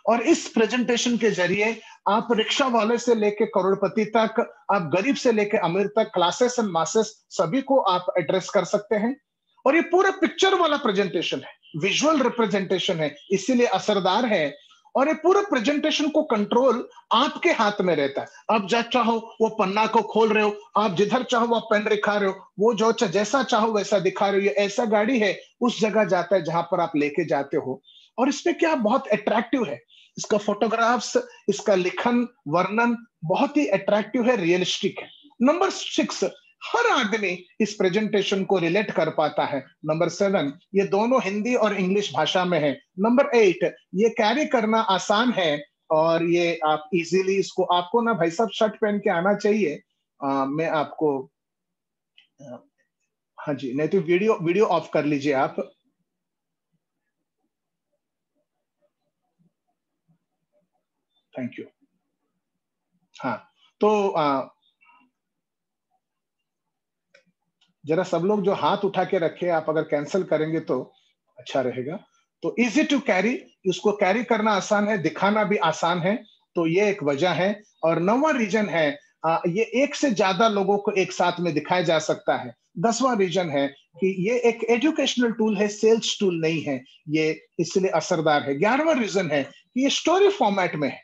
Speaker 1: और इस प्रेजेंटेशन के जरिए आप रिक्शा वाले से लेके करोड़पति तक, आप गरीब से लेके अमीर तक, क्लासेस एंड मासेस सभी को आप एड्रेस कर सकते हैं। और ये पूरा पिक्चर वाला प्रेजेंटेशन है, विजुअल रिप्रेजेंटेशन है, इसीलिए असरदार है। और ये पूरा प्रेजेंटेशन को कंट्रोल आपके हाथ में रहता है। आप जब चाहो वो पन्ना को खोल रहे हो, आप जिधर चाहो वो पेन दिखा रहे हो, वो जो जैसा चाहो वैसा दिखा रहे हो। ये ऐसा गाड़ी है उस जगह जाता है जहां पर आप लेके जाते हो। और इसमें क्या बहुत अट्रैक्टिव है, इसका फोटोग्राफ्स, इसका लिखन, वर्णन बहुत ही अट्रैक्टिव है, रियलिस्टिक है। नंबर 6, हर आदमी इस प्रेजेंटेशन को रिलेट कर पाता है। नंबर 7, ये दोनों हिंदी और इंग्लिश भाषा में है। नंबर 8, ये कैरी करना आसान है, और ये आप इजीली इसको, आपको ना भाई साहब शर्ट पहन के आना चाहिए। मैं आपको हाँ जी, नहीं तो वीडियो ऑफ कर लीजिए आप। Thank you. हाँ, तो जरा सब लोग जो हाथ उठा के रखे, आप अगर कैंसिल करेंगे तो अच्छा रहेगा। तो इजी टू कैरी, उसको कैरी करना आसान है, दिखाना भी आसान है, तो ये एक वजह है। और 9वां रीजन है, ये एक से ज्यादा लोगों को एक साथ में दिखाया जा सकता है। 10वां रीजन है कि ये एक एजुकेशनल टूल है, सेल्स टूल नहीं है, ये इसलिए असरदार है। 11वां रीजन है कि ये स्टोरी फॉर्मेट में है,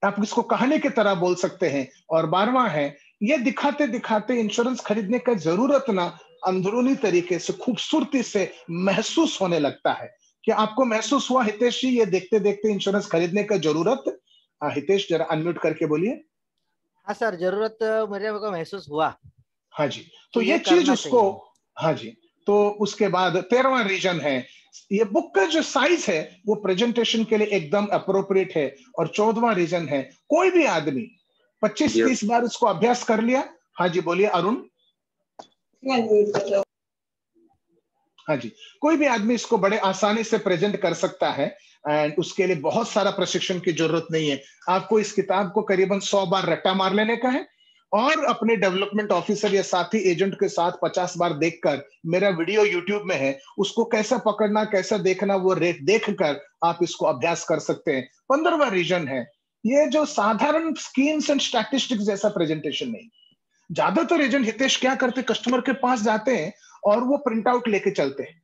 Speaker 1: आप इसको कहानी की तरह बोल सकते हैं। और 12वां है, ये दिखाते दिखाते इंश्योरेंस खरीदने का जरूरत ना अंदरूनी तरीके से खूबसूरती से महसूस होने लगता है। क्या आपको महसूस हुआ हितेश जी ये देखते देखते इंश्योरेंस खरीदने का जरूरत? हितेश जरा अनम्यूट करके बोलिए।
Speaker 2: हाँ सर, जरूरत मेरे को महसूस हुआ
Speaker 1: हाँ जी, तो
Speaker 2: कि
Speaker 1: ये
Speaker 2: ये
Speaker 1: चीज
Speaker 2: करना
Speaker 1: उसको,
Speaker 2: चाहिए।
Speaker 1: हाँ जी। तो उसके बाद 13वां रीजन है, ये बुक का जो साइज है वो प्रेजेंटेशन के लिए एकदम अप्रोप्रिएट है। और 14वां रीजन है, कोई भी आदमी 25-30 बार इसको अभ्यास कर लिया। हाँ जी बोलिए अरुण। हाँ जी, कोई भी आदमी इसको बड़े आसानी से प्रेजेंट कर सकता है, एंड उसके लिए बहुत सारा प्रशिक्षण की जरूरत नहीं है। आपको इस किताब को करीबन 100 बार रट्टा मार लेने का है, और अपने डेवलपमेंट ऑफिसर या साथी एजेंट के साथ 50 बार देखकर, मेरा वीडियो यूट्यूब में है, उसको कैसा पकड़ना कैसा देखना वो रेट देखकर आप इसको अभ्यास कर सकते हैं। 15वां रीजन है, ये जो साधारण स्कीम्स एंड स्टैटिस्टिक्स जैसा प्रेजेंटेशन नहीं। ज्यादातर एजेंट हितेश क्या करते, कस्टमर के पास जाते हैं और वो प्रिंट आउट लेके चलते हैं,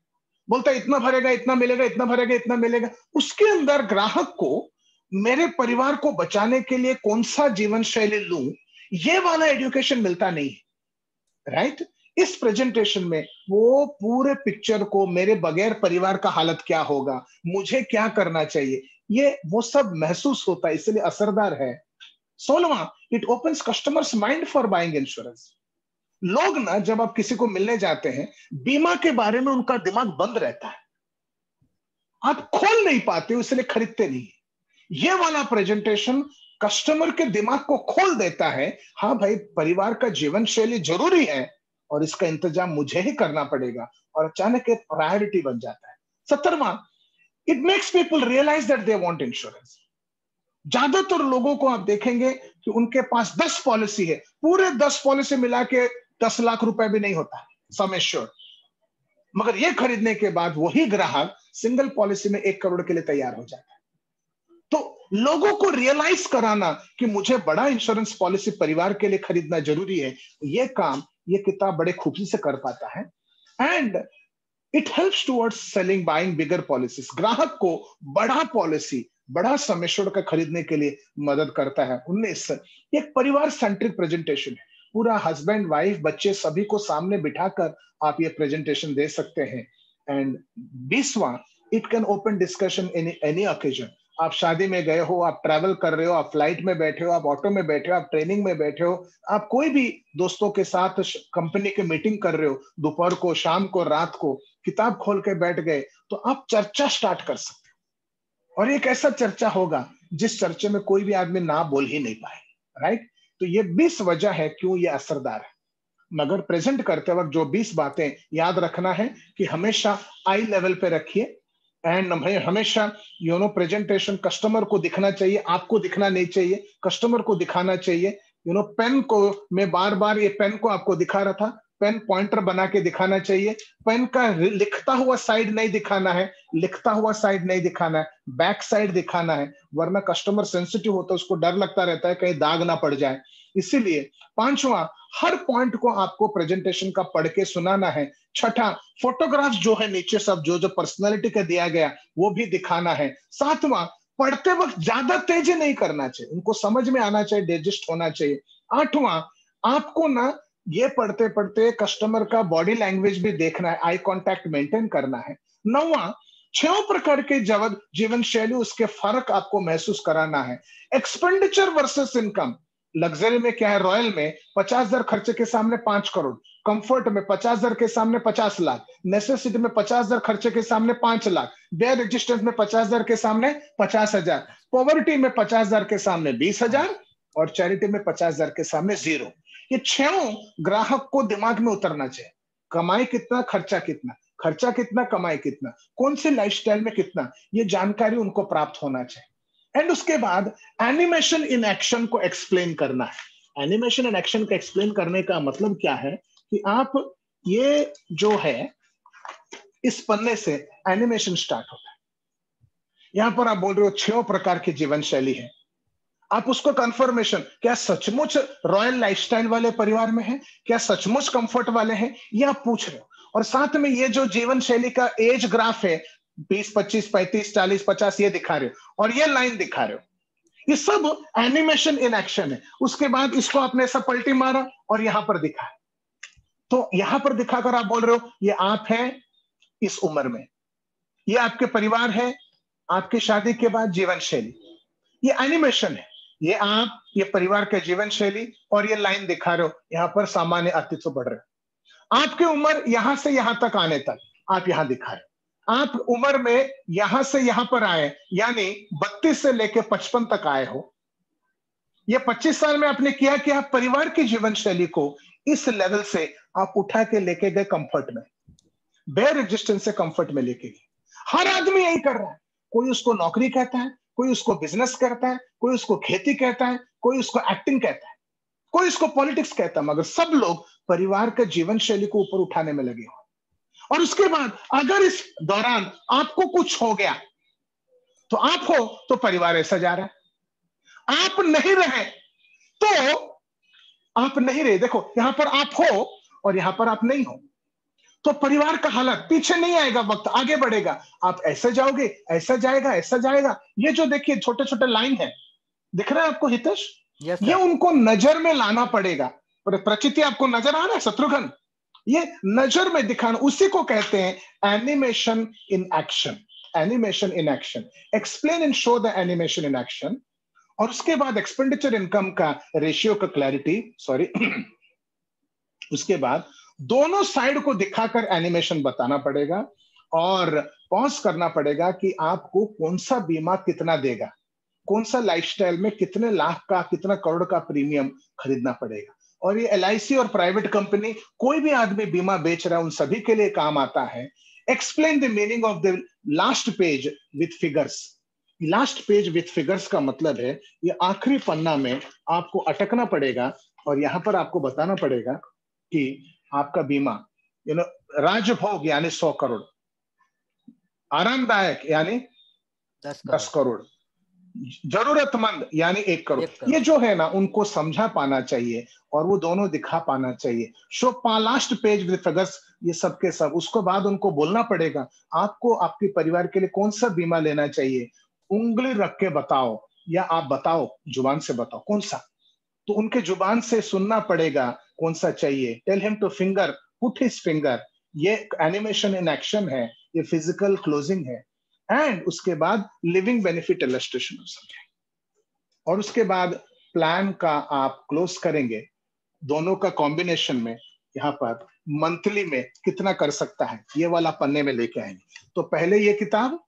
Speaker 1: बोलता है इतना भरेगा इतना मिलेगा, इतना भरेगा इतना मिलेगा। उसके अंदर ग्राहक को मेरे परिवार को बचाने के लिए कौन सा जीवन शैली लूं, ये वाला एजुकेशन मिलता नहीं है, राइट। इस प्रेजेंटेशन में वो पूरे पिक्चर को, मेरे बगैर परिवार का हालत क्या होगा, मुझे क्या करना चाहिए, ये वो सब महसूस होता है, इसलिए असरदार है। 16वां, it opens customers mind for buying insurance. लोग ना जब आप किसी को मिलने जाते हैं, बीमा के बारे में उनका दिमाग बंद रहता है, आप खोल नहीं पाते हो, इसलिए खरीदते नहीं। ये वाला प्रेजेंटेशन कस्टमर के दिमाग को खोल देता है, हाँ भाई परिवार का जीवन शैली जरूरी है और इसका इंतजाम मुझे ही करना पड़ेगा, और अचानक एक प्रायोरिटी बन जाता है। 17वां, it makes people realise that they want insurance. ज्यादातर लोगों को आप देखेंगे कि उनके पास 10 पॉलिसी है, पूरे 10 पॉलिसी मिला के 10 लाख रुपए भी नहीं होता सम एश्योर्ड, मगर ये खरीदने के बाद वही ग्राहक सिंगल पॉलिसी में 1 करोड़ के लिए तैयार हो जाता है। तो लोगों को रियलाइज कराना कि मुझे बड़ा इंश्योरेंस पॉलिसी परिवार के लिए खरीदना जरूरी है, ये काम ये किताब बड़े खूबी से कर पाता है। And it helps towards selling buying bigger policies. ग्राहक को बड़ा पॉलिसी, बड़ा सम एश्योर्ड का खरीदने के लिए मदद करता है। 19, एक परिवार सेंट्रिक प्रेजेंटेशन है, पूरा हस्बैंड वाइफ बच्चे सभी को सामने बिठाकर आप ये प्रेजेंटेशन दे सकते हैं। एंड 20वां, it can open discussion in any occasion. आप शादी में गए हो, आप ट्रैवल कर रहे हो, आप फ्लाइट में बैठे हो, आप ऑटो में बैठे हो, आप ट्रेनिंग में बैठे हो, आप कोई भी दोस्तों के साथ कंपनी की मीटिंग कर रहे हो, दोपहर को, शाम को, रात को, किताब खोल के बैठ गए तो आप चर्चा स्टार्ट कर सकते हो, और एक ऐसा चर्चा होगा जिस चर्चे में कोई भी आदमी ना बोल ही नहीं पाए, राइट। तो ये 20 वजह है क्यों ये असरदार है। मगर प्रेजेंट करते वक्त जो 20 बातें याद रखना है कि हमेशा आई लेवल पे रखिए, एंड हमेशा प्रेजेंटेशन कस्टमर को दिखना चाहिए, आपको दिखना नहीं चाहिए, कस्टमर को दिखाना चाहिए। पेन को मैं बार बार ये पेन को आपको दिखा रहा था, पेन पॉइंटर बना के दिखाना चाहिए। पेन का लिखता हुआ साइड नहीं दिखाना है, लिखता हुआ साइड नहीं दिखाना है, बैक साइड दिखाना है, वरना कस्टमर सेंसिटिव होता है, उसको डर लगता रहता है कहीं दाग ना पड़ जाए। इसीलिए 5वां, हर पॉइंट को आपको प्रेजेंटेशन का पढ़ के सुनाना है। 6ठा, फोटोग्राफ जो है नीचे सब जो पर्सनालिटी का दिया गया वो भी दिखाना है। 7वां, पढ़ते वक्त ज्यादा तेजी नहीं करना चाहिए, उनको समझ में आना चाहिए, डाइजेस्ट होना चाहिए। 8वां, आपको ना ये पढ़ते पढ़ते कस्टमर का बॉडी लैंग्वेज भी देखना है, आई कांटेक्ट मेंटेन करना है। 9वां, 6 प्रकार के जीवन शैली, उसके फर्क आपको महसूस कराना है। एक्सपेंडिचर वर्सेस इनकम, लग्जरी में क्या है, रॉयल में 50,000 खर्चे के सामने 5 करोड़, कंफर्ट में 50,000 के सामने 50 लाख, नेसेसिटी में 50,000 खर्चे के सामने 5 लाख, बेयर रेजिस्टेंस में 50,000 के सामने 50,000, पॉवर्टी में 50,000 के सामने 20,000, और चैरिटी में 50,000 के सामने 0। ये 6 ग्राहक को दिमाग में उतरना चाहिए। कमाई कितना, खर्चा कितना, खर्चा कितना, कमाई कितना, कौन से लाइफस्टाइल में कितना, ये जानकारी उनको प्राप्त होना चाहिए। एंड उसके बाद एनिमेशन इन एक्शन को एक्सप्लेन करना है। एनिमेशन इन एक्शन को एक्सप्लेन करने का मतलब क्या है कि आप ये जो है इस पन्ने से एनिमेशन स्टार्ट होता है। यहां पर आप बोल रहे हो 6 प्रकार की जीवन शैली है, आप उसको कंफर्मेशन, क्या सचमुच रॉयल लाइफस्टाइल वाले परिवार में है, क्या सचमुच कंफर्ट वाले हैं, ये आप पूछ रहे हो। और साथ में ये जो जीवन शैली का एज ग्राफ है 20, 25, 35, 40, 50 ये दिखा रहे हो और ये लाइन दिखा रहे हो, ये सब एनिमेशन इन एक्शन है। उसके बाद इसको आपने सब पलटी मारा और यहां पर दिखा, तो यहां पर दिखाकर आप बोल रहे हो ये आप हैं इस उम्र में, ये आपके परिवार है, आपकी शादी के बाद जीवन शैली, ये एनिमेशन है। ये आप, ये परिवार का जीवन शैली और ये लाइन दिखा रहे हो, यहां पर सामान्य अस्तित्व बढ़ रहे हो। आपकी उम्र यहां से यहां तक आने तक आप यहां दिखा रहे हो। आप उम्र में यहां से यहां पर आए, यानी 32 से लेकर 55 तक आए हो। ये 25 साल में आपने किया कि आप परिवार की जीवन शैली को इस लेवल से आप उठा के लेके गए कंफर्ट में, बेयर एग्जिस्टेंस से कंफर्ट में लेके गए। हर आदमी यही कर रहा है, कोई उसको नौकरी कहता है, कोई उसको बिजनेस करता है, कोई उसको खेती कहता है, कोई उसको एक्टिंग कहता है, कोई उसको पॉलिटिक्स कहता है, मगर सब लोग परिवार का जीवन शैली को ऊपर उठाने में लगे हो। और उसके बाद अगर इस दौरान आपको कुछ हो गया तो आप हो तो परिवार ऐसा जा रहा है, आप नहीं रहे तो आप नहीं रहे। देखो यहां पर आप हो और यहां पर आप नहीं हो, तो परिवार का हालत पीछे नहीं आएगा, वक्त आगे बढ़ेगा। आप ऐसे जाओगे, ऐसा जाएगा, ऐसा जाएगा। ये जो देखिए छोटे छोटे लाइन है, दिख रहा है आपको हितेश? ये उनको नजर में लाना पड़ेगा। प्रचिति आपको नजर आ रहा है शत्रुघ्न? ये नजर में दिखाना, उसी को कहते हैं animation in action. Animation in action, explain and show the animation in action. और उसके बाद एक्सपेंडिचर इनकम का रेशियो का क्लैरिटी, सॉरी उसके बाद दोनों साइड को दिखाकर एनिमेशन बताना पड़ेगा और पॉज करना पड़ेगा कि आपको कौन सा बीमा कितना देगा, कौन सा लाइफस्टाइल में कितने लाख का, कितना करोड़ का प्रीमियम खरीदना पड़ेगा। और ये LIC और प्राइवेट कंपनी, कोई भी आदमी बीमा बेच रहा है, उन सभी के लिए काम आता है। Explain the meaning of the last page with figures. Last page with figures का मतलब है ये आखिरी पन्ना में आपको अटकना पड़ेगा और यहां पर आपको बताना पड़ेगा कि आपका बीमा, राजभोग यानी 100 करोड़, आरामदायक यानी 10 करोड़, जरूरतमंद यानी 1 करोड़। ये जो है ना, उनको समझा पाना चाहिए और वो दोनों दिखा पाना चाहिए। Show last page with figures, ये सब के सब। उसके बाद उनको बोलना पड़ेगा आपको आपके परिवार के लिए कौन सा बीमा लेना चाहिए, उंगली रख के बताओ या आप बताओ, जुबान से बताओ कौन सा। तो उनके जुबान से सुनना पड़ेगा कौन सा चाहिए। Tell him to finger, put his finger. ये एनिमेशन इन एक्शन है, ये फिजिकल क्लोजिंग है। एंड उसके बाद लिविंग बेनिफिट इलस्ट्रेशन समझे। और उसके बाद प्लान का आप क्लोज करेंगे, दोनों का कॉम्बिनेशन में यहाँ पर मंथली में कितना कर सकता है, ये वाला पन्ने में लेके आएंगे। तो पहले ये किताब,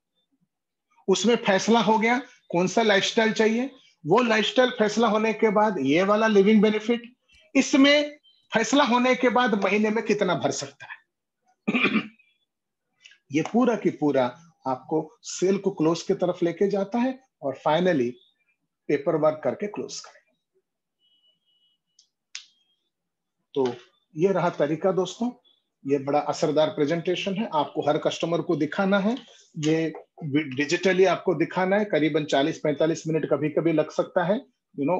Speaker 1: उसमें फैसला हो गया कौन सा लाइफस्टाइल चाहिए, वो लाइफस्टाइल फैसला होने के बाद ये वाला लिविंग बेनिफिट, इसमें फैसला होने के बाद महीने में कितना भर सकता है। ये पूरा की पूरा आपको सेल को क्लोज की तरफ लेके जाता है और फाइनली पेपर वर्क करके क्लोज करें। तो ये रहा तरीका दोस्तों, ये बड़ा असरदार प्रेजेंटेशन है। आपको हर कस्टमर को दिखाना है, ये डिजिटली आपको दिखाना है। करीबन 40-45 मिनट कभी कभी लग सकता है,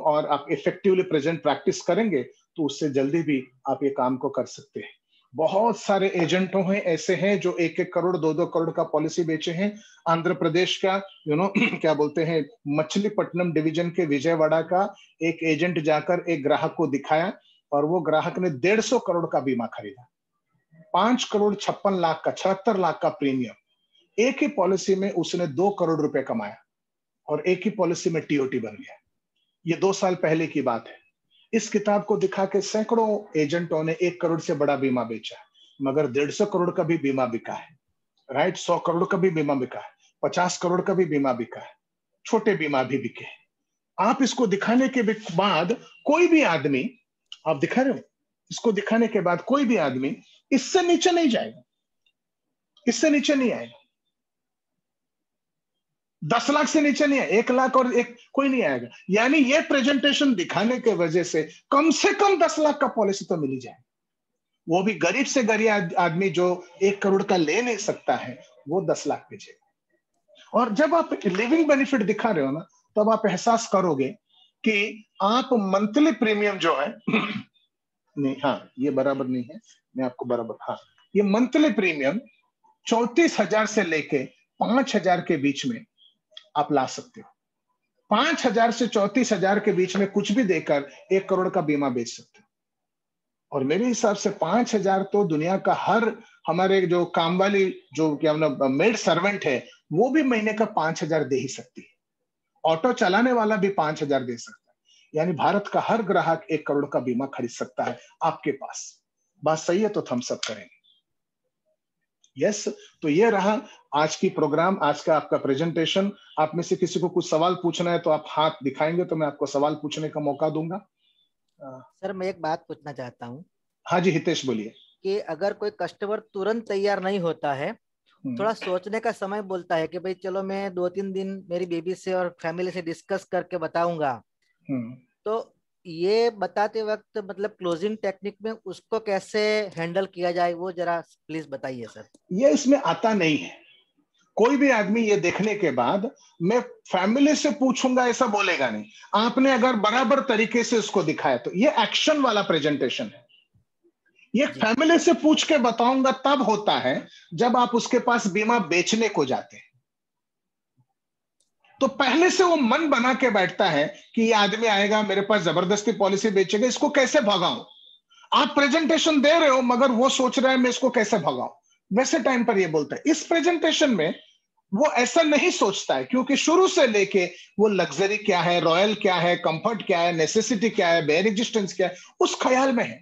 Speaker 1: और आप इफेक्टिवली प्रेजेंट प्रैक्टिस करेंगे तो उससे जल्दी भी आप ये काम को कर सकते हैं। बहुत सारे एजेंटों हैं ऐसे हैं जो 1-1 करोड़ 2-2 करोड़ का पॉलिसी बेचे हैं। आंध्र प्रदेश का क्या बोलते हैं, मछलीपट्टनम डिवीजन के विजयवाड़ा का एक एजेंट जाकर एक ग्राहक को दिखाया और वो ग्राहक ने 150 करोड़ का बीमा खरीदा, 5 करोड़ 56 लाख का, 76 लाख का प्रीमियम। एक ही पॉलिसी में उसने 2 करोड़ रुपए कमाया और एक ही पॉलिसी में TOT बन गया। ये 2 साल पहले की बात है। इस किताब को दिखा के सैकड़ों एजेंटों ने 1 करोड़ से बड़ा बीमा बेचा, मगर 150 करोड़ का भी बीमा बिका है, राइट? 100 करोड़ का भी बीमा बिका है, 50 करोड़ का भी बीमा बिका है, छोटे बीमा भी बिके। आप इसको दिखाने के बाद कोई भी आदमी, आप दिखा रहे हो, इसको दिखाने के बाद कोई भी आदमी इससे नीचे नहीं जाएगा, इससे नीचे नहीं आएगा। 10 लाख से नीचे नहीं है, 1 लाख और एक कोई नहीं आएगा। यानी ये प्रेजेंटेशन दिखाने के वजह से कम 10 लाख का पॉलिसी तो मिल ही जाएगा। वो भी गरीब से गरीब आदमी जो 1 करोड़ का ले नहीं सकता है, वो 10 लाख भेजेगा। और जब आप लिविंग बेनिफिट दिखा रहे हो ना, तब आप एहसास करोगे कि आप मंथली प्रीमियम जो है नहीं, हाँ ये बराबर नहीं है, मैं आपको बराबर, हाँ ये मंथली प्रीमियम 34,000 से लेके 5,000 के बीच में आप ला सकते हो। 5,000 से 34,000 के बीच में कुछ भी देकर 1 करोड़ का बीमा बेच सकते हो। और मेरे हिसाब से 5,000 तो दुनिया का हर, हमारे जो काम वाली जो क्या मेड सर्वेंट है, वो भी महीने का 5,000 दे ही सकती है। ऑटो चलाने वाला भी 5,000 दे सकता है। यानी भारत का हर ग्राहक 1 करोड़ का बीमा खरीद सकता है आपके पास। बात सही है तो थम्स अप करेंगे। यस, तो ये रहा आज की प्रोग्राम, आज का आपका प्रेजेंटेशन। आप में से किसी को कुछ सवाल पूछना है तो आप हाथ दिखाएंगे तो मैं आपको सवाल पूछने का मौका दूंगा।
Speaker 2: सर मैं एक बात पूछना चाहता हूँ।
Speaker 1: हाँ जी हितेश बोलिए।
Speaker 2: कि अगर कोई कस्टमर तुरंत तैयार नहीं होता है, थोड़ा सोचने का समय बोलता है कि भाई चलो मैं 2-3 दिन मेरी बेबी से और फैमिली से डिस्कस करके बताऊंगा, तो ये बताते वक्त मतलब क्लोजिंग टेक्निक में उसको कैसे हैंडल किया जाए, वो जरा प्लीज बताइए सर।
Speaker 1: ये इसमें आता नहीं है। कोई भी आदमी ये देखने के बाद मैं फैमिली से पूछूंगा ऐसा बोलेगा नहीं। आपने अगर बराबर तरीके से उसको दिखाया तो ये एक्शन वाला प्रेजेंटेशन है। ये फैमिली से पूछ के बताऊंगा तब होता है जब आप उसके पास बीमा बेचने को जाते हैं। तो पहले से वो मन बना के बैठता है कि ये आदमी आएगा मेरे पास जबरदस्ती पॉलिसी बेचेगा, इसको कैसे भगाऊं। आप प्रेजेंटेशन दे रहे हो मगर वो सोच रहा है मैं इसको कैसे भगाऊं। वैसे टाइम पर ये बोलता है। इस प्रेजेंटेशन में वो ऐसा नहीं सोचता है, क्योंकि शुरू से लेके वो लग्जरी क्या है, रॉयल क्या है, कंफर्ट क्या है, नेसेसिटी क्या है, बेयर रेजिस्टेंस क्या है, उस ख्याल में है।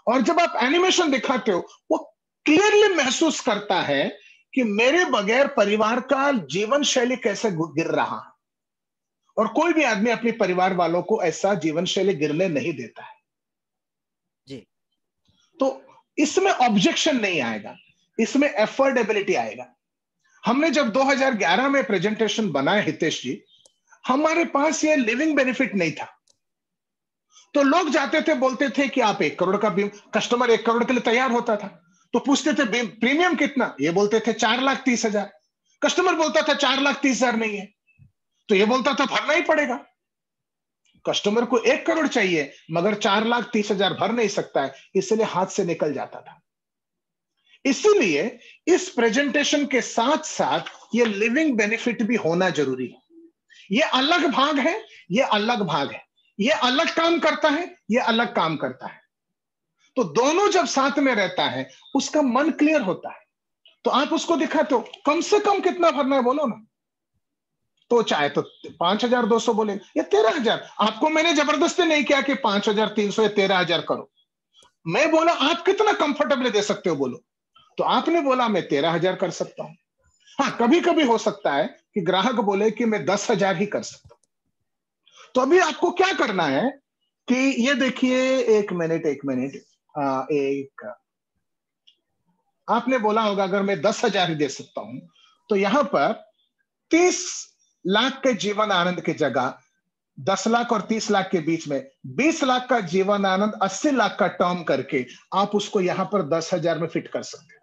Speaker 1: और जब आप एनिमेशन दिखाते हो वो क्लियरली महसूस करता है कि मेरे बगैर परिवार का जीवन शैली कैसे गिर रहा है। और कोई भी आदमी अपने परिवार वालों को ऐसा जीवन शैली गिरने नहीं देता है
Speaker 2: जी।
Speaker 1: तो इसमें ऑब्जेक्शन नहीं आएगा, इसमें एफोर्डेबिलिटी आएगा। हमने जब 2011 में प्रेजेंटेशन बनाया हितेश जी, हमारे पास ये लिविंग बेनिफिट नहीं था। तो लोग जाते थे बोलते थे कि आप 1 करोड़ का कस्टमर 1 करोड़ के लिए तैयार होता था। तो पूछते थे प्रीमियम कितना, ये बोलते थे 4,30,000। कस्टमर बोलता था 4,30,000 नहीं है, तो ये बोलता था भरना ही पड़ेगा। कस्टमर को 1 करोड़ चाहिए मगर 4,30,000 भर नहीं सकता है, इसलिए हाथ से निकल जाता था। इसीलिए इस प्रेजेंटेशन के साथ साथ ये लिविंग बेनिफिट भी होना जरूरी है। ये अलग भाग है, ये अलग भाग है, ये अलग काम करता है, ये अलग काम करता है। तो दोनों जब साथ में रहता है उसका मन क्लियर होता है। तो आप उसको दिखाते हो कम से कम कितना भरना है बोलो ना, तो चाहे तो 5,200 बोले या 13,000। आपको मैंने जबरदस्ती नहीं किया कि 5,300 या 13,000 करो। मैं बोला आप कितना कंफर्टेबल दे सकते हो बोलो, तो आपने बोला मैं 13,000 कर सकता हूं। हाँ कभी कभी हो सकता है कि ग्राहक बोले कि मैं 10,000 ही कर सकता हूं। तो अभी आपको क्या करना है कि ये देखिए, एक मिनट, आपने बोला होगा अगर मैं 10,000 ही दे सकता हूं, तो यहां पर 30 लाख के जीवन आनंद की जगह 10 लाख और 30 लाख के बीच में 20 लाख का जीवन आनंद 80 लाख का टर्म करके आप उसको यहां पर 10,000 में फिट कर सकते हो।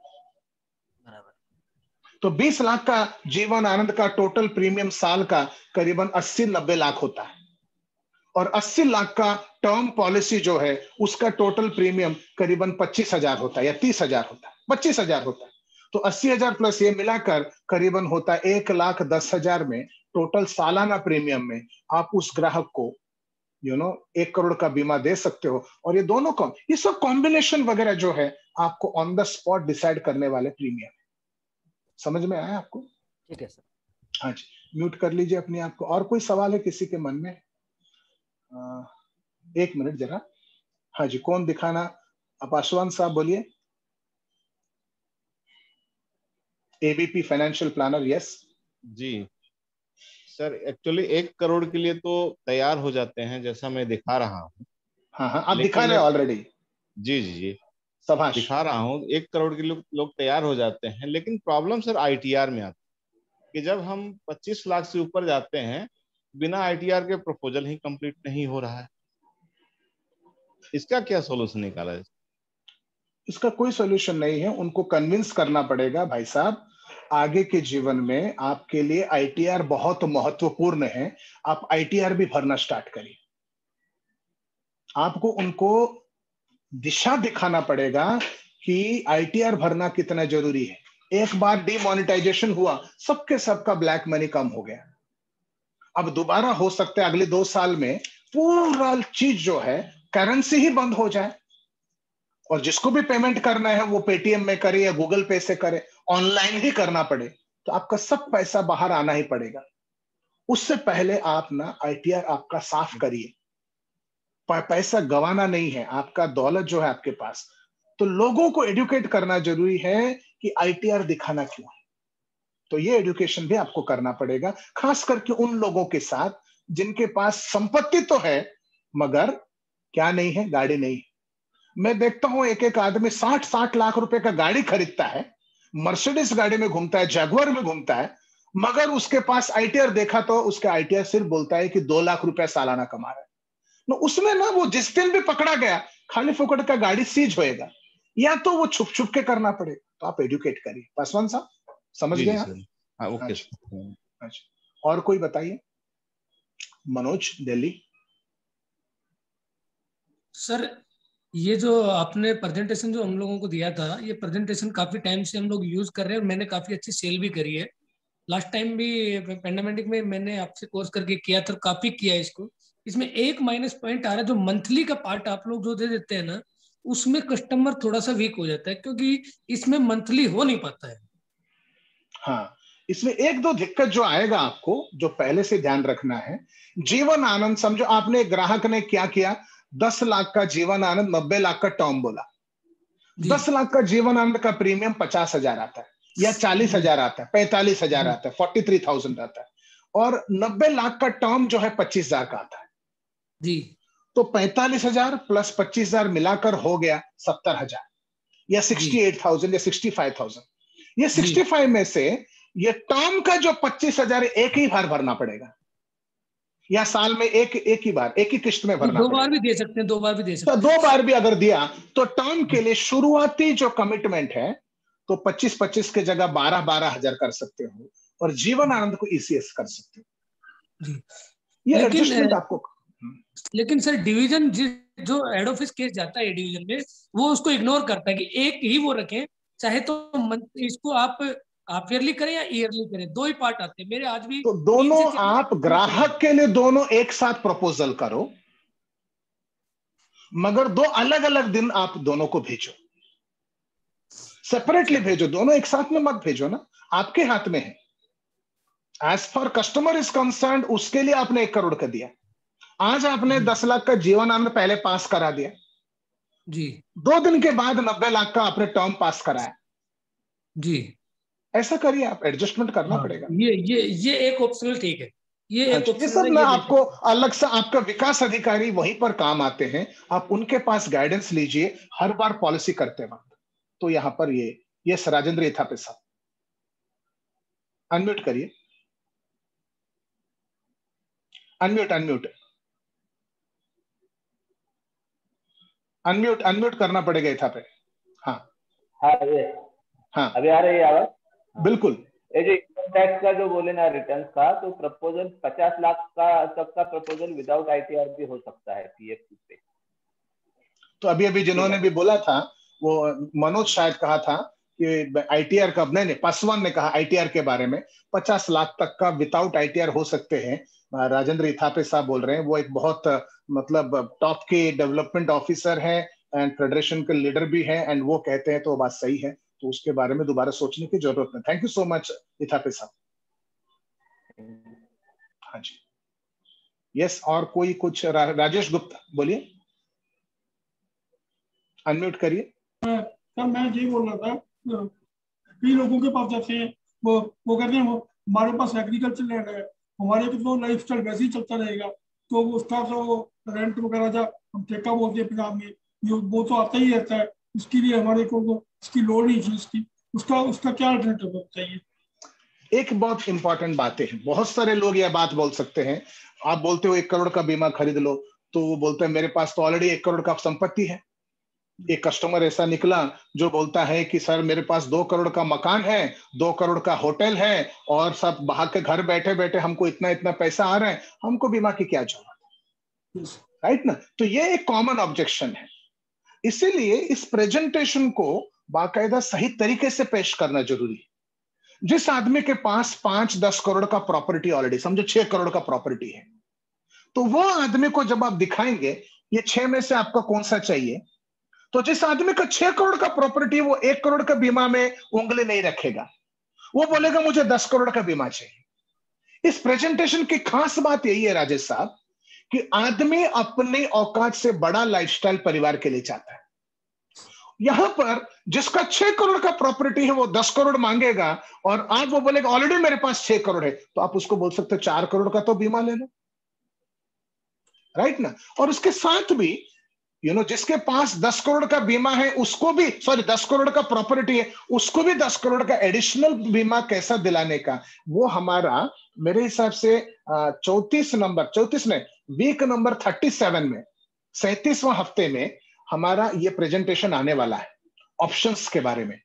Speaker 1: तो 20 लाख का जीवन आनंद का टोटल प्रीमियम साल का करीबन 80-90 लाख होता है, और 80 लाख का टर्म पॉलिसी जो है उसका टोटल प्रीमियम करीबन 25,000 होता है या 30,000 होता है, 25,000 होता है। तो 80,000 प्लस ये मिलाकर करीबन होता है 1,10,000 में टोटल सालाना प्रीमियम में आप उस ग्राहक को 1 करोड़ का बीमा दे सकते हो। और ये दोनों को, ये सब कॉम्बिनेशन वगैरह जो है आपको ऑन द स्पॉट डिसाइड करने वाले प्रीमियम। समझ में आया आपको?
Speaker 2: ठीक है सर।
Speaker 1: हाँ जी, म्यूट कर लीजिए अपने आप को। और कोई सवाल है किसी के मन में? 1 मिनट जरा। हाँ जी, कौन दिखाना? आप पासवान साहब बोलिए। ABP financial planner. यस
Speaker 5: जी सर, एक्चुअली 1 करोड़ के लिए तो तैयार हो जाते हैं जैसा मैं दिखा रहा हूँ।
Speaker 1: हाँ हाँ, आप दिखा रहे हो ऑलरेडी।
Speaker 5: जी जी जी,
Speaker 1: शाबाश।
Speaker 5: दिखा रहा हूँ। 1 करोड़ के लोग तैयार हो जाते हैं, लेकिन प्रॉब्लम सर आईटीआर में आती है कि जब हम 25 लाख से ऊपर जाते हैं बिना आईटीआर के प्रपोजल ही कंप्लीट नहीं हो रहा है। इसका क्या सोल्यूशन निकाला है?
Speaker 1: इसका कोई सॉल्यूशन नहीं है। उनको कन्विंस करना पड़ेगा, भाई साहब आगे के जीवन में आपके लिए आईटीआर बहुत महत्वपूर्ण है, आप आईटीआर भी भरना स्टार्ट करिए। आपको उनको दिशा दिखाना पड़ेगा कि आईटीआर भरना कितना जरूरी है। एक बार डिमोनेटाइजेशन हुआ, सबके सबका ब्लैक मनी कम हो गया। अब दोबारा हो सकता है अगले 2 साल में पूरा चीज जो है करेंसी ही बंद हो जाए, और जिसको भी पेमेंट करना है वो पेटीएम में करे या गूगल पे से करे, ऑनलाइन ही करना पड़े, तो आपका सब पैसा बाहर आना ही पड़ेगा। उससे पहले आप ना आईटीआर आपका साफ करिए। पैसा गंवाना नहीं है, आपका दौलत जो है आपके पास, तो लोगों को एडुकेट करना जरूरी है कि आईटीआर दिखाना क्यों है। तो ये एजुकेशन भी आपको करना पड़ेगा, खास करके उन लोगों के साथ जिनके पास संपत्ति तो है मगर क्या नहीं है, गाड़ी नहीं है। मैं देखता हूं एक एक आदमी 60-60 लाख रुपए का गाड़ी खरीदता है, मर्सिडीज गाड़ी में घूमता है, जैगुआर में घूमता है, मगर उसके पास आईटीआर देखा तो उसका आईटीआर सिर्फ बोलता है कि 2 लाख रुपए सालाना कमा रहा है। तो उसमें ना वो जिस दिन भी पकड़ा गया खाली फोकट का गाड़ी सीज होएगा, या तो वो छुप छुप के करना पड़े। तो आप एजुकेट करिए। पासवान साहब समझ गए?
Speaker 5: हाँ, ओके।
Speaker 1: अच्छा, और कोई बताइए? मनोज, दिल्ली।
Speaker 6: सर ये जो आपने प्रेजेंटेशन जो हम लोगों को दिया था, ये प्रेजेंटेशन काफी टाइम से हम लोग यूज कर रहे हैं और मैंने काफी अच्छी सेल भी करी है। लास्ट टाइम भी पेंडेमिक में मैंने आपसे कोर्स करके किया था, काफी किया है इसको। इसमें एक माइनस पॉइंट आ रहा है, जो मंथली का पार्ट आप लोग जो दे देते हैं ना, उसमें कस्टमर थोड़ा सा वीक हो जाता है, क्योंकि इसमें मंथली हो नहीं पाता है।
Speaker 1: हाँ, इसमें एक दो दिक्कत जो आएगा आपको, जो पहले से ध्यान रखना है। जीवन आनंद, समझो आपने ग्राहक ने क्या किया, 10 लाख का जीवन आनंद, 90 लाख का टर्म बोला। 10 लाख का जीवन आनंद का प्रीमियम 50,000 आता है, या 40,000 आता है, 45,000 आता है, 43,000 आता है, और 90 लाख का टर्म जो है 25,000 का आता है
Speaker 6: जी।
Speaker 1: तो 45,000 प्लस 25,000 मिलाकर हो गया 70,000 या 68,000 या 65,000। ये 65 में से ये टर्म का जो 25,000 एक ही बार भरना पड़ेगा, या साल में एक ही बार, एक ही किस्त में भरना।
Speaker 6: 2 बार भी दे सकते हैं, 2 बार भी दे सकते हैं।
Speaker 1: तो 2 बार भी अगर दिया तो टर्म के लिए शुरुआती जो कमिटमेंट है तो 25,000 के जगह 12,000 कर सकते हो, और जीवन आनंद को ईसीएस कर सकते हो। ये एडजस्टमेंट आपको।
Speaker 6: लेकिन सर डिवीजन जो हेड ऑफिस केस जाता है डिवीजन में, वो उसको इग्नोर करता है कि एक ही वो रखें, चाहे तो इसको आप ईयरली करें या ईयरली करें, 2 ही पार्ट आते हैं मेरे आज भी।
Speaker 1: तो दोनों आप ग्राहक के लिए दोनों एक साथ प्रपोजल करो, मगर 2 अलग अलग दिन आप दोनों को भेजो, सेपरेटली भेजो, दोनों एक साथ में मत भेजो ना, आपके हाथ में है। As far customer is concern, उसके लिए आपने 1 करोड़ का दिया, आज आपने 10 लाख का जीवन आनंद पहले पास करा दिया
Speaker 6: जी,
Speaker 1: 2 दिन के बाद 90 लाख का आपने टर्म पास कराया
Speaker 6: जी।
Speaker 1: ऐसा करिए, आप एडजस्टमेंट करना पड़ेगा।
Speaker 6: ये एक ऑप्शनल ठीक है, ये एक
Speaker 1: ये सब ना आपको अलग से, आपका विकास अधिकारी वहीं पर काम आते हैं, आप उनके पास गाइडेंस लीजिए हर बार पॉलिसी करते वक्त। तो यहां पर ये राजेंद्र इथापे साहब, अनम्यूट करिए, अनम्यूट करना पड़ेगा इथापे। हाँ हाँ,
Speaker 7: अभी आ रही है आवाज?
Speaker 1: बिल्कुल।
Speaker 7: ये जो इनकम टैक्स का जो बोले ना, रिटर्न का, तो प्रपोजल 50 लाख का तक का प्रपोजल विदाउट आईटीआर भी हो सकता है पीएफ पे।
Speaker 1: तो अभी जिन्होंने भी बोला था, वो मनोज शायद कहा था कि आईटीआर का, नहीं पासवान ने कहा आईटीआर के बारे में, 50 लाख तक का विदाउट आईटीआर हो सकते हैं। राजेंद्र इथापे साहब बोल रहे हैं, वो एक बहुत मतलब टॉप के डेवलपमेंट ऑफिसर हैं एंड फेडरेशन के लीडर भी हैं, एंड वो कहते हैं तो बात सही है, तो उसके बारे में दोबारा सोचने की जरूरत है। Thank you so much Ithape साहब। हाँ जी, यस, और कोई कुछ? राजेश गुप्ता बोलिए, अनम्यूट करिए।
Speaker 8: मैं ये बोल रहा था, कई लोगों के पास जाते हैं, वो कहते हैं वो हमारे पास एग्रीकल्चर लैंड है, हमारे तो लाइफ स्टाइल वैसे ही चलता रहेगा, तो उसका तो रेंट वगैरह जो हम ठेका बोलते हैं पंजाब में, वो तो आता ही रहता है, इसके लिए हमारे को इसकी लोड़ नहीं थी, उसका क्या अल्टरनेटिव चाहिए?
Speaker 1: एक बहुत इंपॉर्टेंट बात है, बहुत सारे लोग यह बात बोल सकते हैं, आप बोलते हो 1 करोड़ का बीमा खरीद लो, तो वो बोलते हैं मेरे पास तो ऑलरेडी 1 करोड़ का संपत्ति है, एक कस्टमर ऐसा निकला जो बोलता है कि सर मेरे पास 2 करोड़ का मकान है, 2 करोड़ का होटल है और सब बाहर के घर बैठे बैठे हमको इतना इतना पैसा आ रहा है, हमको बीमा की क्या जरूरत है, राइट ना। तो ये एक कॉमन ऑब्जेक्शन है। इसीलिए इस प्रेजेंटेशन को बाकायदा सही तरीके से पेश करना जरूरी है। जिस आदमी के पास 5-10 करोड़ का प्रॉपर्टी ऑलरेडी, समझो 6 करोड़ का प्रॉपर्टी है, तो वो आदमी को जब आप दिखाएंगे ये 6 में से आपका कौन सा चाहिए, तो जिस आदमी का 6 करोड़ का प्रॉपर्टी, वो 1 करोड़ का बीमा में उंगली नहीं रखेगा, वो बोलेगा मुझे 10 करोड़ का बीमा चाहिए। इस प्रेजेंटेशन की खास बात यही है राजेश साहब कि आदमी अपनी औकात से बड़ा लाइफस्टाइल परिवार के लिए चाहता है। यहां पर जिसका 6 करोड़ का प्रॉपर्टी है वो 10 करोड़ मांगेगा और आज वो बोलेगा ऑलरेडी मेरे पास 6 करोड़ है, तो आप उसको बोल सकते हो 4 करोड़ का तो बीमा ले लो, राइट ना। और उसके साथ भी जिसके पास 10 करोड़ का बीमा है उसको भी 10 करोड़ का प्रॉपर्टी है उसको भी 10 करोड़ का एडिशनल बीमा कैसा दिलाने का, वो हमारा मेरे हिसाब से 34 में वीक नंबर 37 में 37वां हफ्ते में हमारा ये प्रेजेंटेशन आने वाला है ऑप्शंस के बारे में,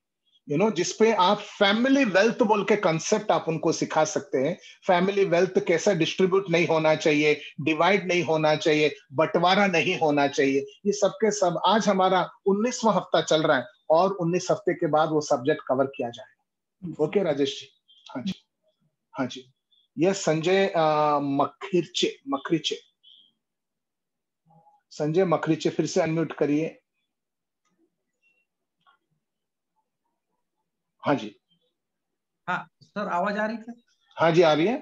Speaker 1: जिसपे आप फैमिली वेल्थ बोल के कंसेप्ट आप उनको सिखा सकते हैं। फैमिली वेल्थ कैसा डिस्ट्रीब्यूट नहीं होना चाहिए, डिवाइड नहीं होना चाहिए, बंटवारा नहीं होना चाहिए, ये सब के सब आज हमारा 19वां हफ्ता चल रहा है और 19 हफ्ते के बाद वो सब्जेक्ट कवर किया जाएगा। ओके राजेश जी? हाँ जी, हाँ जी। यह संजय मखरीचे, संजय मखरीचे फिर से अनम्यूट करिए। हाँ जी।
Speaker 9: हाँ सर, आवाज आ रही है?
Speaker 1: हाँ जी आ रही है।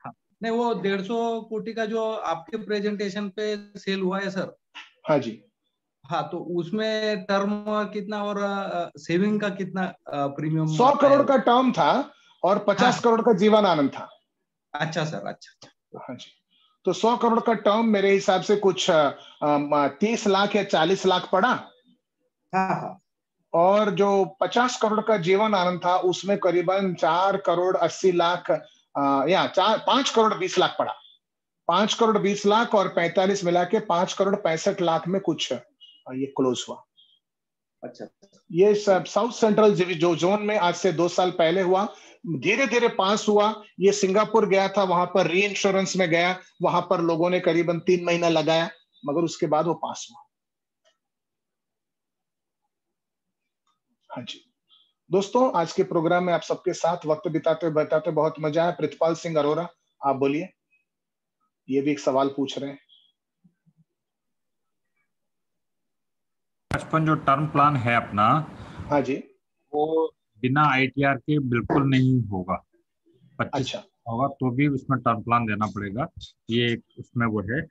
Speaker 9: हाँ, नहीं वो 150 कोटी का जो आपके प्रेजेंटेशन पे सेल हुआ है सर।
Speaker 1: हाँ जी।
Speaker 9: हाँ, तो उसमें टर्म कितना और सेविंग का कितना प्रीमियम?
Speaker 1: 100 करोड़ का टर्म था और 50 करोड़ का जीवन आनंद था।
Speaker 9: अच्छा सर, अच्छा।
Speaker 1: हाँ जी, तो 100 करोड़ का टर्म मेरे हिसाब से कुछ 30 लाख या 40 लाख पड़ा।
Speaker 9: हाँ।
Speaker 1: और जो 50 करोड़ का जीवन आनंद था उसमें करीबन 4 करोड़ 80 लाख या 5 करोड़ 20 लाख पड़ा। 5 करोड़ 20 लाख और 45 मिला के 5 करोड़ 65 लाख में कुछ ये क्लोज हुआ।
Speaker 9: अच्छा,
Speaker 1: ये सब साउथ सेंट्रल जो जोन में आज से 2 साल पहले हुआ, धीरे धीरे पास हुआ। ये सिंगापुर गया था, वहां पर री इंश्योरेंस में गया, वहां पर लोगों ने करीबन 3 महीना लगाया, मगर उसके बाद वो पास हुआ। हाँ जी दोस्तों, आज के प्रोग्राम में आप सबके साथ वक्त बिताते बहुत मजा आया। प्रितपाल सिंह अरोरा, आप बोलिए। ये भी एक सवाल पूछ रहे हैं।
Speaker 10: 55 जो टर्म प्लान है अपना,
Speaker 1: हाँ जी,
Speaker 10: वो बिना आईटीआर के बिल्कुल नहीं होगा। 25 होगा तो भी उसमें टर्म प्लान देना पड़ेगा, ये उसमें वो है।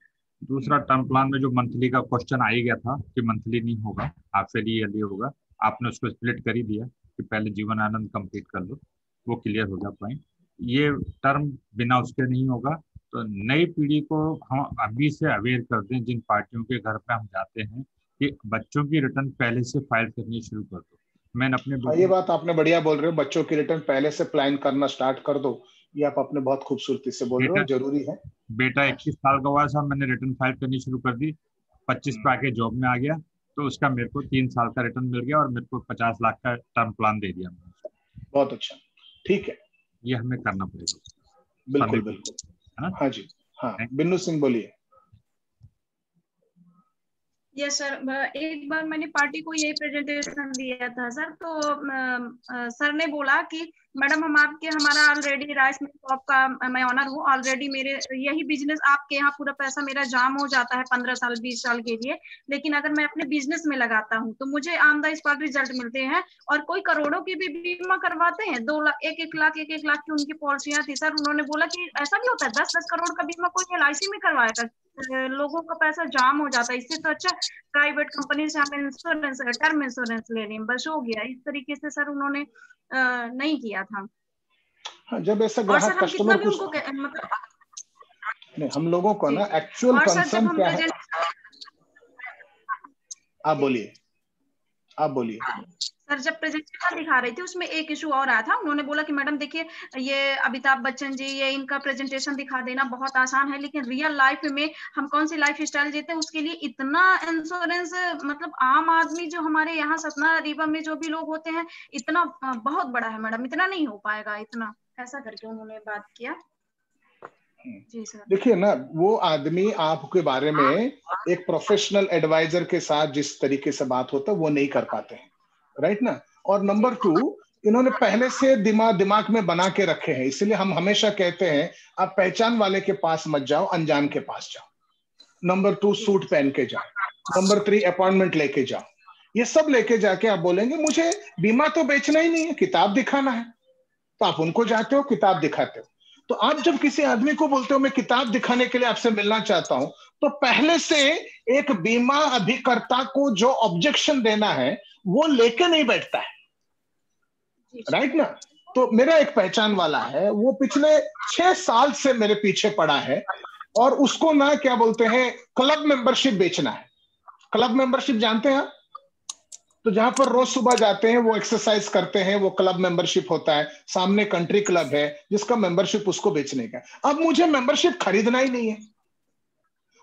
Speaker 10: दूसरा, टर्म प्लान में जो मंथली का क्वेश्चन आ ही गया था कि मंथली नहीं होगा, हाफ ईयरली होगा। आपने उसको स्प्लिट कर ही दिया कि पहले जीवन आनंद कंप्लीट कर लो, वो क्लियर हो गया पॉइंट। ये टर्म बिना उसके नहीं होगा। तो नई पीढ़ी को हम अभी से अवेयर कर दें, जिन पार्टियों के घर पे हम जाते हैं, कि बच्चों की रिटर्न पहले से फाइल करनी शुरू कर दो। मैंने अपने
Speaker 1: ये बात आपने बढ़िया बोल रहे हो, बच्चों की रिटर्न पहले से प्लान करना स्टार्ट कर दो, ये आप अपने बहुत खूबसूरती से बोल रहे हो, जरूरी है।
Speaker 10: बेटा 21 साल का हुआ साहब, मैंने रिटर्न फाइल करनी शुरू कर दी, 25 पे आके जॉब में आ गया, तो उसका मेरे को 3 साल का रिटर्न मिल गया और मेरे को 50 लाख का टर्म प्लान दे दिया।
Speaker 1: बहुत अच्छा, ठीक है,
Speaker 10: ये हमें करना पड़ेगा।
Speaker 1: बिल्कुल बिल्कुल। हाँ जी, हाँ बिन्नू सिंह बोलिए।
Speaker 11: यस सर, एक बार मैंने पार्टी को यही प्रेजेंटेशन दिया था सर, तो सर ने बोला कि मैडम हमारा ऑलरेडी राइस मिल शॉप का मैं ऑनर हूँ, ऑलरेडी मेरे यही बिजनेस, आपके यहाँ पूरा पैसा मेरा जाम हो जाता है 15 साल 20 साल के लिए, लेकिन अगर मैं अपने बिजनेस में लगाता हूँ तो मुझे ऑन द स्पॉट रिजल्ट मिलते हैं। और कोई करोड़ों की भी बीमा करवाते हैं, 2 लाख 1 लाख 1 लाख की उनकी पॉलिसियां थी सर। उन्होंने बोला कि ऐसा भी होता है 10-10 करोड़ का बीमा कोई LIC में करवाएगा, लोगों का पैसा जाम हो जाता है, इससे तो अच्छा प्राइवेट कंपनी से हम इंश्योरेंस टर्म इंश्योरेंस ले लें, बस हो गया। इस तरीके से सर उन्होंने नहीं किया था।
Speaker 1: हाँ, जब ऐसा ग्राहक कस्टमर कुछ मतलब नहीं, हम लोगों को ना एक्चुअल कंसर्न क्या है, आप बोलिए।
Speaker 11: सर जब प्रेजेंटेशन दिखा रही थी उसमें एक इशू और आया था। उन्होंने बोला कि मैडम देखिए ये अमिताभ बच्चन जी, ये इनका प्रेजेंटेशन दिखा देना बहुत आसान है, लेकिन रियल लाइफ में हम कौन सी लाइफ स्टाइल जीते हैं उसके लिए इतना इंश्योरेंस, मतलब आम आदमी जो हमारे यहाँ सतना रीवा में जो भी लोग होते हैं, इतना बहुत बड़ा है मैडम, इतना नहीं हो पाएगा, इतना ऐसा करके उन्होंने बात किया। जी सर।
Speaker 1: देखिए ना, वो आदमी आपके बारे में एक प्रोफेशनल एडवाइजर के साथ जिस तरीके से बात होता है वो नहीं कर पाते हैं, राइट ना। और नंबर 2, इन्होंने पहले से दिमाग में बना के रखे हैं, इसलिए हम हमेशा कहते हैं आप पहचान वाले के पास मत जाओ, अनजान के पास जाओ। नंबर 2, सूट पहन के जाओ। नंबर 3, अपॉइंटमेंट लेके जाओ। ये सब लेके जाके आप बोलेंगे मुझे बीमा तो बेचना ही नहीं है, किताब दिखाना है, तो आप उनको जाते हो, किताब दिखाते हो। तो आप जब किसी आदमी को बोलते हो मैं किताब दिखाने के लिए आपसे मिलना चाहता हूं, तो पहले से एक बीमा अभिकर्ता को जो ऑब्जेक्शन देना है वो लेके नहीं बैठता है, राइट ना। तो मेरा एक पहचान वाला है, वो पिछले 6 साल से मेरे पीछे पड़ा है, और उसको ना क्या बोलते हैं, क्लब मेंबरशिप बेचना है। क्लब मेंबरशिप जानते हैं? तो जहां पर रोज सुबह जाते हैं, वो एक्सरसाइज करते हैं, वो क्लब मेंबरशिप होता है। सामने कंट्री क्लब है जिसका मेंबरशिप उसको बेचने का। अब मुझे मेंबरशिप खरीदना ही नहीं है,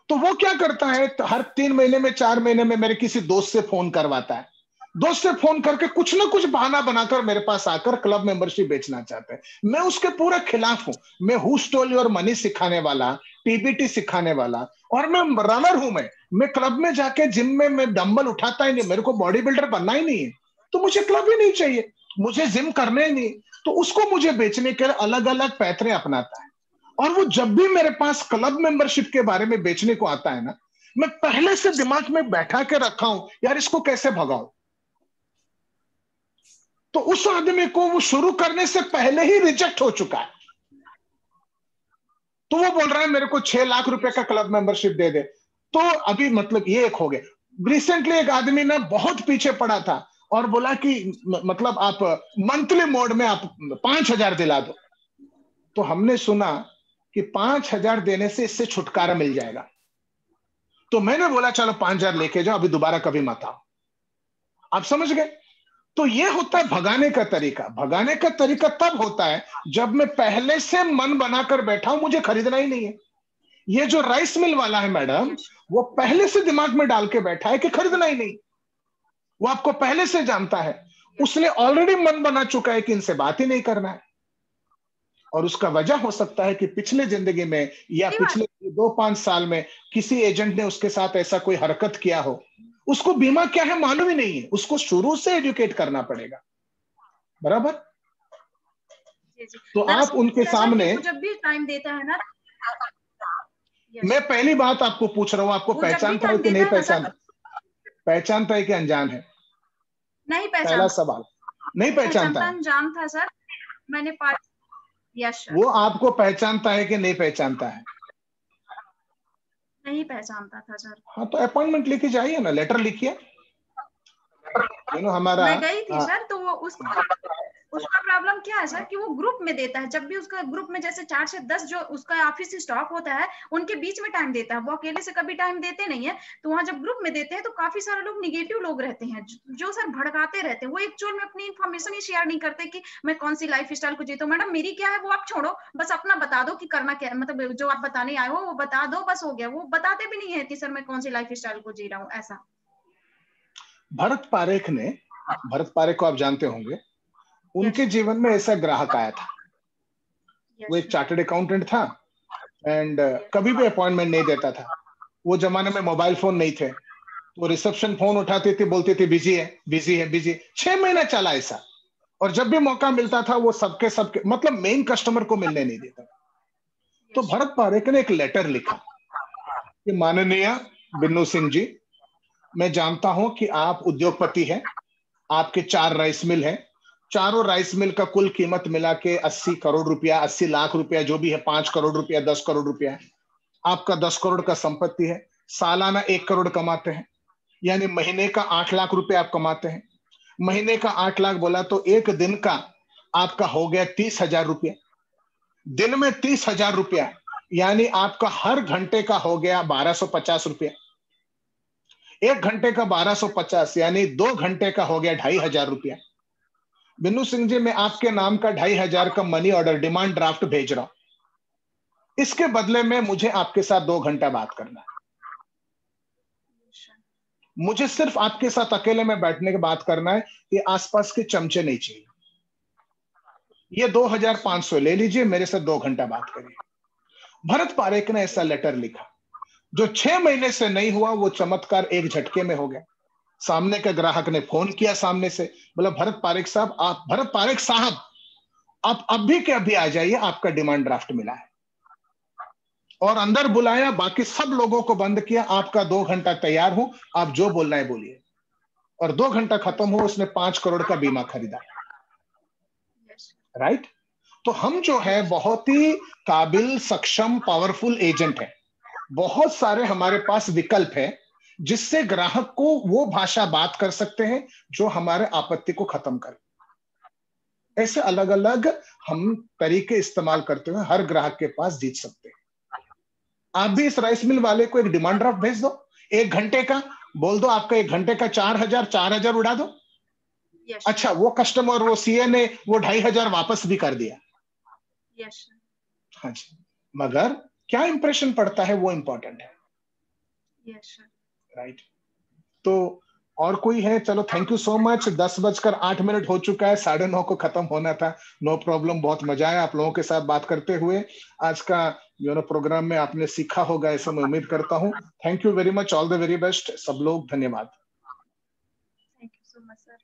Speaker 1: तो वो क्या करता है, तो हर 3 महीने में 4 महीने में मेरे किसी दोस्त से फोन करवाता है। दोस्त से फोन करके कुछ ना कुछ बहाना बनाकर मेरे पास आकर क्लब मेंबरशिप बेचना चाहते हैं। मैं उसके पूरा खिलाफ हूं। मैं हु स्टोल योर मनी सिखाने वाला, टीबीटी सिखाने वाला, और मैं रनर हूं। मैं क्लब में जाके जिम में मैं डंबल उठाता ही नहीं, मेरे को बॉडी बिल्डर बनना ही नहीं है, तो मुझे क्लब ही नहीं चाहिए, मुझे जिम करने ही नहीं। तो उसको मुझे बेचने के लिए अलग अलग पैतरे अपनाता है। और वो जब भी मेरे पास क्लब मेंबरशिप के बारे में बेचने को आता है ना, मैं पहले से दिमाग में बैठा के रखा हूं यार इसको कैसे भगाऊं। तो उस आदमी को वो शुरू करने से पहले ही रिजेक्ट हो चुका है, तो वो बोल रहा है मेरे को 6 लाख रुपए का क्लब मेंबरशिप दे दे। तो अभी मतलब ये एक हो गया। रिसेंटली एक आदमी ना बहुत पीछे पड़ा था और बोला कि मतलब आप मंथली मोड में आप 5,000 दिला दो। तो हमने सुना कि 5,000 देने से इससे छुटकारा मिल जाएगा। तो मैंने बोला चलो 5,000 लेके जाओ, अभी दोबारा कभी मत आओ। आप समझ गए? तो ये होता है भगाने का तरीका। भगाने का तरीका तब होता है जब मैं पहले से मन बनाकर बैठा हूं मुझे खरीदना ही नहीं है। ये जो राइस मिल वाला है मैडम, वो पहले से दिमाग में डाल के बैठा है कि खरीदना ही नहीं। वो आपको पहले से जानता है, उसने ऑलरेडी मन बना चुका है कि इनसे बात ही नहीं करना है। और उसका वजह हो सकता है कि पिछले जिंदगी में या पिछले 2-5 साल में किसी एजेंट ने उसके साथ ऐसा कोई हरकत किया हो। उसको बीमा क्या है मालूम ही नहीं है, उसको शुरू से एजुकेट करना पड़ेगा, बराबर। तो आप उनके सामने
Speaker 11: जब भी टाइम देता है ना,
Speaker 1: मैं पहली बात आपको पूछ रहा हूं, आपको पहचानता है कि नहीं पहचानता? पहचानता है कि अनजान है?
Speaker 11: नहीं पहचानता।
Speaker 1: पहला सवाल, नहीं पहचानता।
Speaker 11: अनजान था सर, मैंने यस
Speaker 1: वो आपको पहचानता है कि नहीं पहचानता है?
Speaker 11: नहीं पहचानता था सर।
Speaker 1: हाँ तो अपॉइंटमेंट लेके जाइए ना, लेटर लिखिए। हमारा
Speaker 11: मैं गई थी सर, तो वो उसका प्रॉब्लम क्या है सर कि वो ग्रुप में देता है। जब भी उसका ग्रुप में जैसे 4 से 10 जो उसका ऑफिस स्टॉक होता है उनके बीच में टाइम देता है, वो अकेले से कभी टाइम देते नहीं है। तो वहां जब ग्रुप में देते हैं तो काफी सारे लोग निगेटिव लोग रहते हैं जो सर भड़काते रहते हैं। वो एक्चुअल में अपनी इन्फॉर्मेशन ही शेयर नहीं करते कि मैं कौन सी लाइफ स्टाइल को जीता हूँ। मैडम मेरी क्या है वो आप छोड़ो, बस अपना बता दो कि करना क्या, मतलब जो आप बताने आए हो वो बता दो, बस हो गया। वो बताते भी नहीं है कि सर मैं कौन सी लाइफ स्टाइल को जी रहा हूँ। ऐसा
Speaker 1: भरत पारेख को आप जानते होंगे, उनके जीवन में ऐसा ग्राहक आया था। वो एक चार्टर्ड अकाउंटेंट था एंड कभी भी अपॉइंटमेंट नहीं देता था। वो जमाने में मोबाइल फोन नहीं थे, तो रिसेप्शन फोन उठाती थी, बोलती थी बिजी है बिजी है बिजी। 6 महीना चला ऐसा, और जब भी मौका मिलता था वो सबके मतलब मेन कस्टमर को मिलने नहीं देता। तो भरत पारेख ने एक लेटर लिखा कि माननीय बिन्नू सिंह जी, मैं जानता हूं कि आप उद्योगपति हैं, आपके 4 राइस मिल हैं, चारों राइस मिल का कुल कीमत मिला के 80 करोड़ रुपया, 80 लाख रुपया जो भी है, 5 करोड़ रुपया, 10 करोड़ रुपया है। आपका 10 करोड़ का संपत्ति है, सालाना 1 करोड़ कमाते हैं, यानी महीने का 8 लाख रुपया आप कमाते हैं। महीने का 8 लाख बोला तो एक दिन का आपका हो गया 30,000 रुपया। दिन में 30,000 रुपया, यानी आपका हर घंटे का हो गया 1,250 रुपया। 1 घंटे का 1250, यानी 2 घंटे का हो गया 2500 रुपया। बिन्नू सिंह जी, मैं आपके नाम का 2500 का मनी ऑर्डर डिमांड ड्राफ्ट भेज रहा हूं। इसके बदले में मुझे आपके साथ 2 घंटा बात करना है। मुझे सिर्फ आपके साथ अकेले में बैठने की बात करना है। ये आसपास के चमचे नहीं चाहिए। ये 2500 ले लीजिए, मेरे से 2 घंटा बात करिए। भरत पारेख ने ऐसा लेटर लिखा, जो 6 महीने से नहीं हुआ वो चमत्कार एक झटके में हो गया। सामने के ग्राहक ने फोन किया, सामने से बोला, भरत पारेख साहब, आप अभी के अभी आ जाइए, आपका डिमांड ड्राफ्ट मिला है। और अंदर बुलाया, बाकी सब लोगों को बंद किया, आपका 2 घंटा तैयार हूं, आप जो बोलना है बोलिए। और 2 घंटा खत्म हो, उसने 5 करोड़ का बीमा खरीदा। राइट? तो हम जो है बहुत ही काबिल, सक्षम, पावरफुल एजेंट है। बहुत सारे हमारे पास विकल्प है जिससे ग्राहक को वो भाषा बात कर सकते हैं जो हमारे आपत्ति को खत्म करे। ऐसे अलग अलग हम तरीके इस्तेमाल करते हुए हर ग्राहक के पास जीत सकते हैं। आप भी इस राइस मिल वाले को एक डिमांड ड्राफ्ट भेज दो, 1 घंटे का, बोल दो आपका 1 घंटे का 4000 उड़ा दो। अच्छा, वो कस्टमर, वो सीए ने वो 2500 वापस भी कर दिया। हाँ जी, मगर क्या इंप्रेशन पड़ता है वो इंपॉर्टेंट है। राइट? तो और कोई है? चलो, थैंक यू सो मच। 10:08 हो चुका है, 9:30 को खत्म होना था। नो प्रॉब्लम, बहुत मजा आया आप लोगों के साथ बात करते हुए। आज का प्रोग्राम में आपने सीखा होगा, ऐसा मैं उम्मीद करता हूँ। Thank you very much, all the very best सब लोग, धन्यवाद।
Speaker 11: Thank you so much sir.